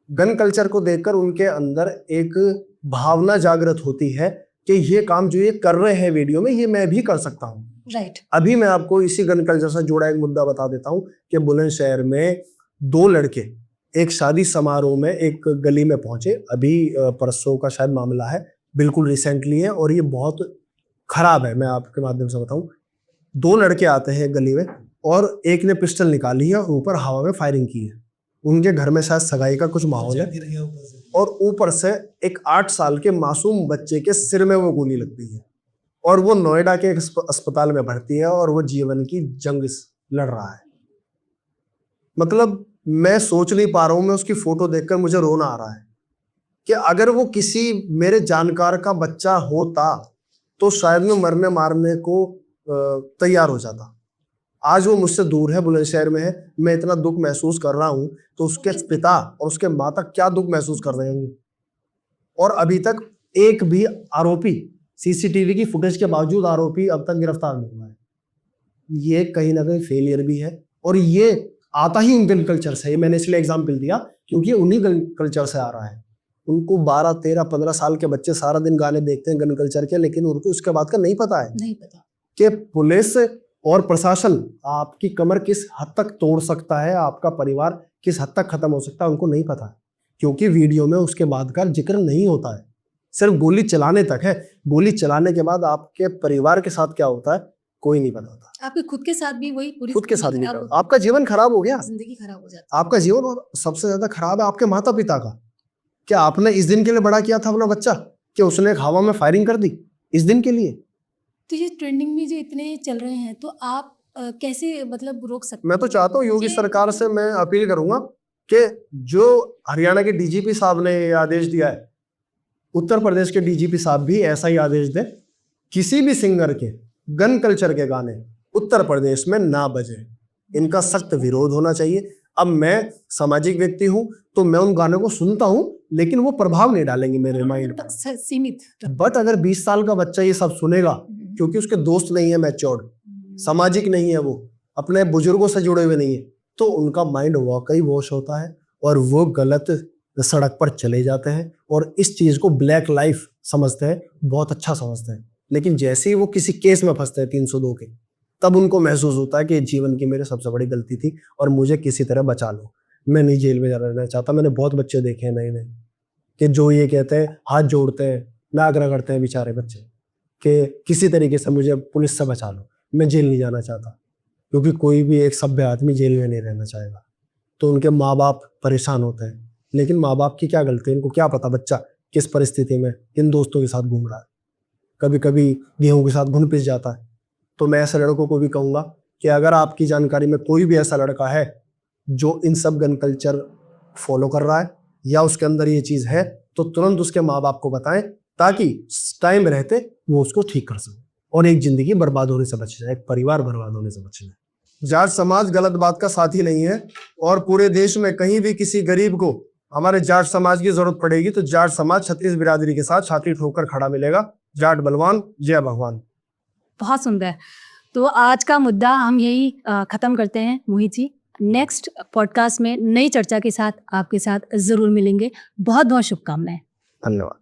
गन कल्चर को देखकर उनके अंदर एक भावना जागृत होती है कि ये काम जो ये कर रहे हैं वीडियो में, ये मैं भी कर सकता हूँ। राइट। अभी मैं आपको इसी गन कल्चर से जुड़ा एक मुद्दा बता देता हूँ कि बुलंदशहर में 2 लड़के एक शादी समारोह में एक गली में पहुंचे। अभी परसों का शायद मामला है, बिल्कुल रिसेंटली है, और ये बहुत खराब है। मैं आपके माध्यम से बताऊं, 2 लड़के आते हैं गली में और एक ने पिस्टल निकाली है और ऊपर हवा में फायरिंग की है। उनके घर में शायद सगाई का कुछ माहौल है और ऊपर से एक 8 साल के मासूम बच्चे के सिर में वो गोली लगती है और वो नोएडा के एक अस्पताल में भर्ती है और वो जीवन की जंग लड़ रहा है। मतलब मैं सोच नहीं पा रहा हूं, मैं उसकी फोटो देखकर मुझे रोना आ रहा है कि अगर वो किसी मेरे जानकार का बच्चा होता तो शायद मैं मरने मारने को तैयार हो जाता। आज वो मुझसे दूर है, बुलंदशहर में है। मैं इतना दुख महसूस कर रहा हूं तो उसके पिता और उसके माता क्या दुख महसूस कर रहे होंगे। और अभी तक एक भी आरोपी, सीसीटीवी की फुटेज के बावजूद आरोपी अब तक गिरफ्तार नहीं हुआ है। ये कहीं ना कहीं फेलियर भी है और ये आता ही उन गन कल्चर से। ये मैंने इसलिए एग्जाम्पल दिया क्योंकि उन्हीं गन कल्चर से आ रहा है। उनको 12, 13, 15 साल के बच्चे सारा दिन गाने देखते हैं गन कल्चर के, लेकिन उनको उसके बाद का नहीं पता है कि पुलिस और प्रशासन आपकी कमर किस हद तक तोड़ सकता है, आपका परिवार किस हद तक खत्म हो सकता है, उनको नहीं पता है। क्योंकि वीडियो में उसके बाद का जिक्र नहीं होता है, सिर्फ गोली चलाने तक है। गोली चलाने के बाद आपके परिवार के साथ क्या होता है कोई नहीं पता होता। आपके खुद के साथ भी वही पूरी खुद के साथ नहीं, आपका जीवन खराब हो गया, जिंदगी खराब हो जाती है आपका जीवन। और सबसे ज्यादा खराब है आपके माता पिता का। क्या आपने इस दिन के लिए बड़ा किया था अपना बच्चा कि उसने एक हवा में फायरिंग कर दी इस दिन के लिए? तो ये ट्रेंडिंग में जो इतने चल रहे हैं तो आप कैसे मतलब रोक सकते? मैं तो चाहता हूँ योगी सरकार से मैं अपील करूंगा कि जो हरियाणा के डीजीपी साहब ने ये आदेश दिया है, उत्तर प्रदेश के डीजीपी साहब भी ऐसा ही आदेश दें। किसी भी सिंगर के गन कल्चर के गाने उत्तर प्रदेश में ना बजे, इनका सख्त विरोध होना चाहिए। अब मैं सामाजिक व्यक्ति हूं तो मैं उन गानों को सुनता हूं, लेकिन वो प्रभाव नहीं डालेंगे मेरे माइंड पर, सीमित। बट अगर 20 साल का बच्चा ये सब सुनेगा, क्योंकि उसके दोस्त नहीं है मैच्योर्ड, सामाजिक नहीं है, वो अपने बुजुर्गों से जुड़े हुए नहीं है, तो उनका माइंड वाकई वॉश होता है और वो गलत सड़क पर चले जाते हैं और इस चीज को ब्लैक लाइफ समझते हैं, बहुत अच्छा समझते हैं। लेकिन जैसे ही वो किसी केस में फंसते हैं 302 के, तब उनको महसूस होता है कि जीवन की मेरे सबसे बड़ी गलती थी और मुझे किसी तरह बचा लो, मैं नहीं जेल में रहना चाहता। मैंने बहुत बच्चे देखे हैं नए नए कि जो ये कहते हैं, हाथ जोड़ते हैं, नागरा करते हैं बेचारे बच्चे कि किसी तरीके से मुझे पुलिस से बचा लो, मैं जेल नहीं जाना चाहता। क्योंकि कोई भी एक सभ्य आदमी जेल में नहीं रहना चाहेगा। तो उनके माँ बाप परेशान होते हैं, लेकिन माँ बाप की क्या गलती है? इनको क्या पता बच्चा किस परिस्थिति में किन दोस्तों के साथ घूम रहा है, कभी कभी गेहूं के साथ घुन पिस जाता है। तो मैं ऐसे लड़कों को भी कहूँगा कि अगर आपकी जानकारी में कोई भी ऐसा लड़का है जो इन सब गन कल्चर फॉलो कर रहा है या उसके अंदर ये चीज़ है, तो तुरंत उसके माँ बाप को बताएं ताकि टाइम रहते वो उसको ठीक कर सके और एक जिंदगी बर्बाद होने से बच जाए, एक परिवार बर्बाद होने से बच जाए। जाट समाज गलत बात का साथी नहीं है और पूरे देश में कहीं भी किसी गरीब को हमारे जाट समाज की जरूरत पड़ेगी तो जाट समाज छत्तीस बिरादरी के साथ छाती ठोकर खड़ा मिलेगा। जाट बलवान, जय भगवान। बहुत सुंदर। तो आज का मुद्दा हम यही खत्म करते हैं। मोहित जी, नेक्स्ट पॉडकास्ट में नई चर्चा के साथ आपके साथ ज़रूर मिलेंगे। बहुत बहुत शुभकामनाएं। धन्यवाद।